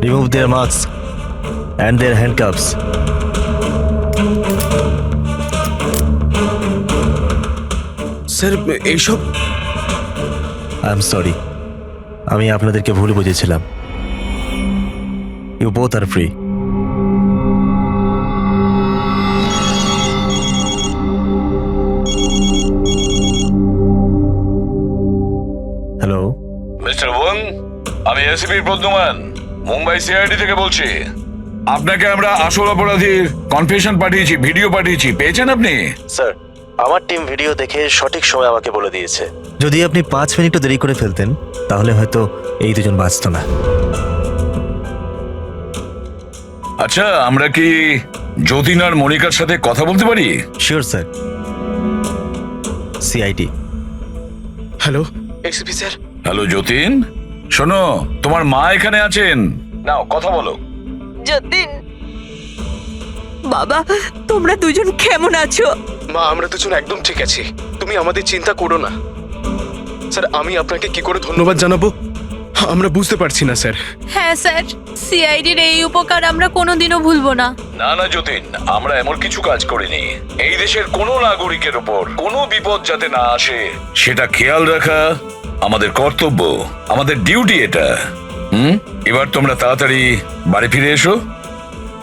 Remove their masks and their handcuffs. Sir এইসব আই এম সরি, আমি আপনাদেরকে ভুল বুঝেছিলাম। You both are free. Hello mister Wang, আমি এসিপি প্রদ্যুমান, মুম্বাই সিআইডি থেকে বলছি। আপনাকে আমরা আসল অপরাধীর কনফেশন পাঠিয়েছি, ভিডিও পাঠিয়েছি, পেয়েছেন আপনি? স্যার, আমার টিম ভিডিও দেখে সঠিক সময় আমাকে বলে দিয়েছে। যদি আপনি 5 মিনিটও দেরি করে ফেলতেন তাহলে হয়তো এই দুজন বাঁচত না। আচ্ছা, আমরা কি যতীন আর মনিকার সাথে কথা বলতে পারি? Sure sir. CID. Hello ACP sir. Hello Jatin, শোনো, তোমার মা এখানে আছেন, নাও কথা বলো। যতীন, বাবা, তোমরা দুজন কেমন আছো? মা, আমরা দুজন একদম ঠিক আছি, তুমি আমাদের চিন্তা করো না। স্যার, আমি আপনাকে কি করে ধন্যবাদ জানাবো আমরা বুঝতে পারছি না স্যার। হ্যাঁ স্যার, সিআইডির এই উপকার আমরা কোনোদিনও ভুলবো না। না না যতীন, আমরা এমন কিছু কাজ করিনি। এই দেশের কোনো নাগরিকের উপর কোনো বিপদ যাতে না আসে সেটা খেয়াল রাখা আমাদের কর্তব্য, আমাদের ডিউটি এটা। এবার তোমরা তাড়াতাড়ি বাড়ি ফিরে এসো,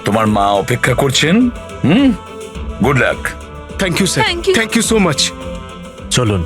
তোমার মা অপেক্ষা করছেন। Good luck. Thank you sir, thank you so much. চলুন।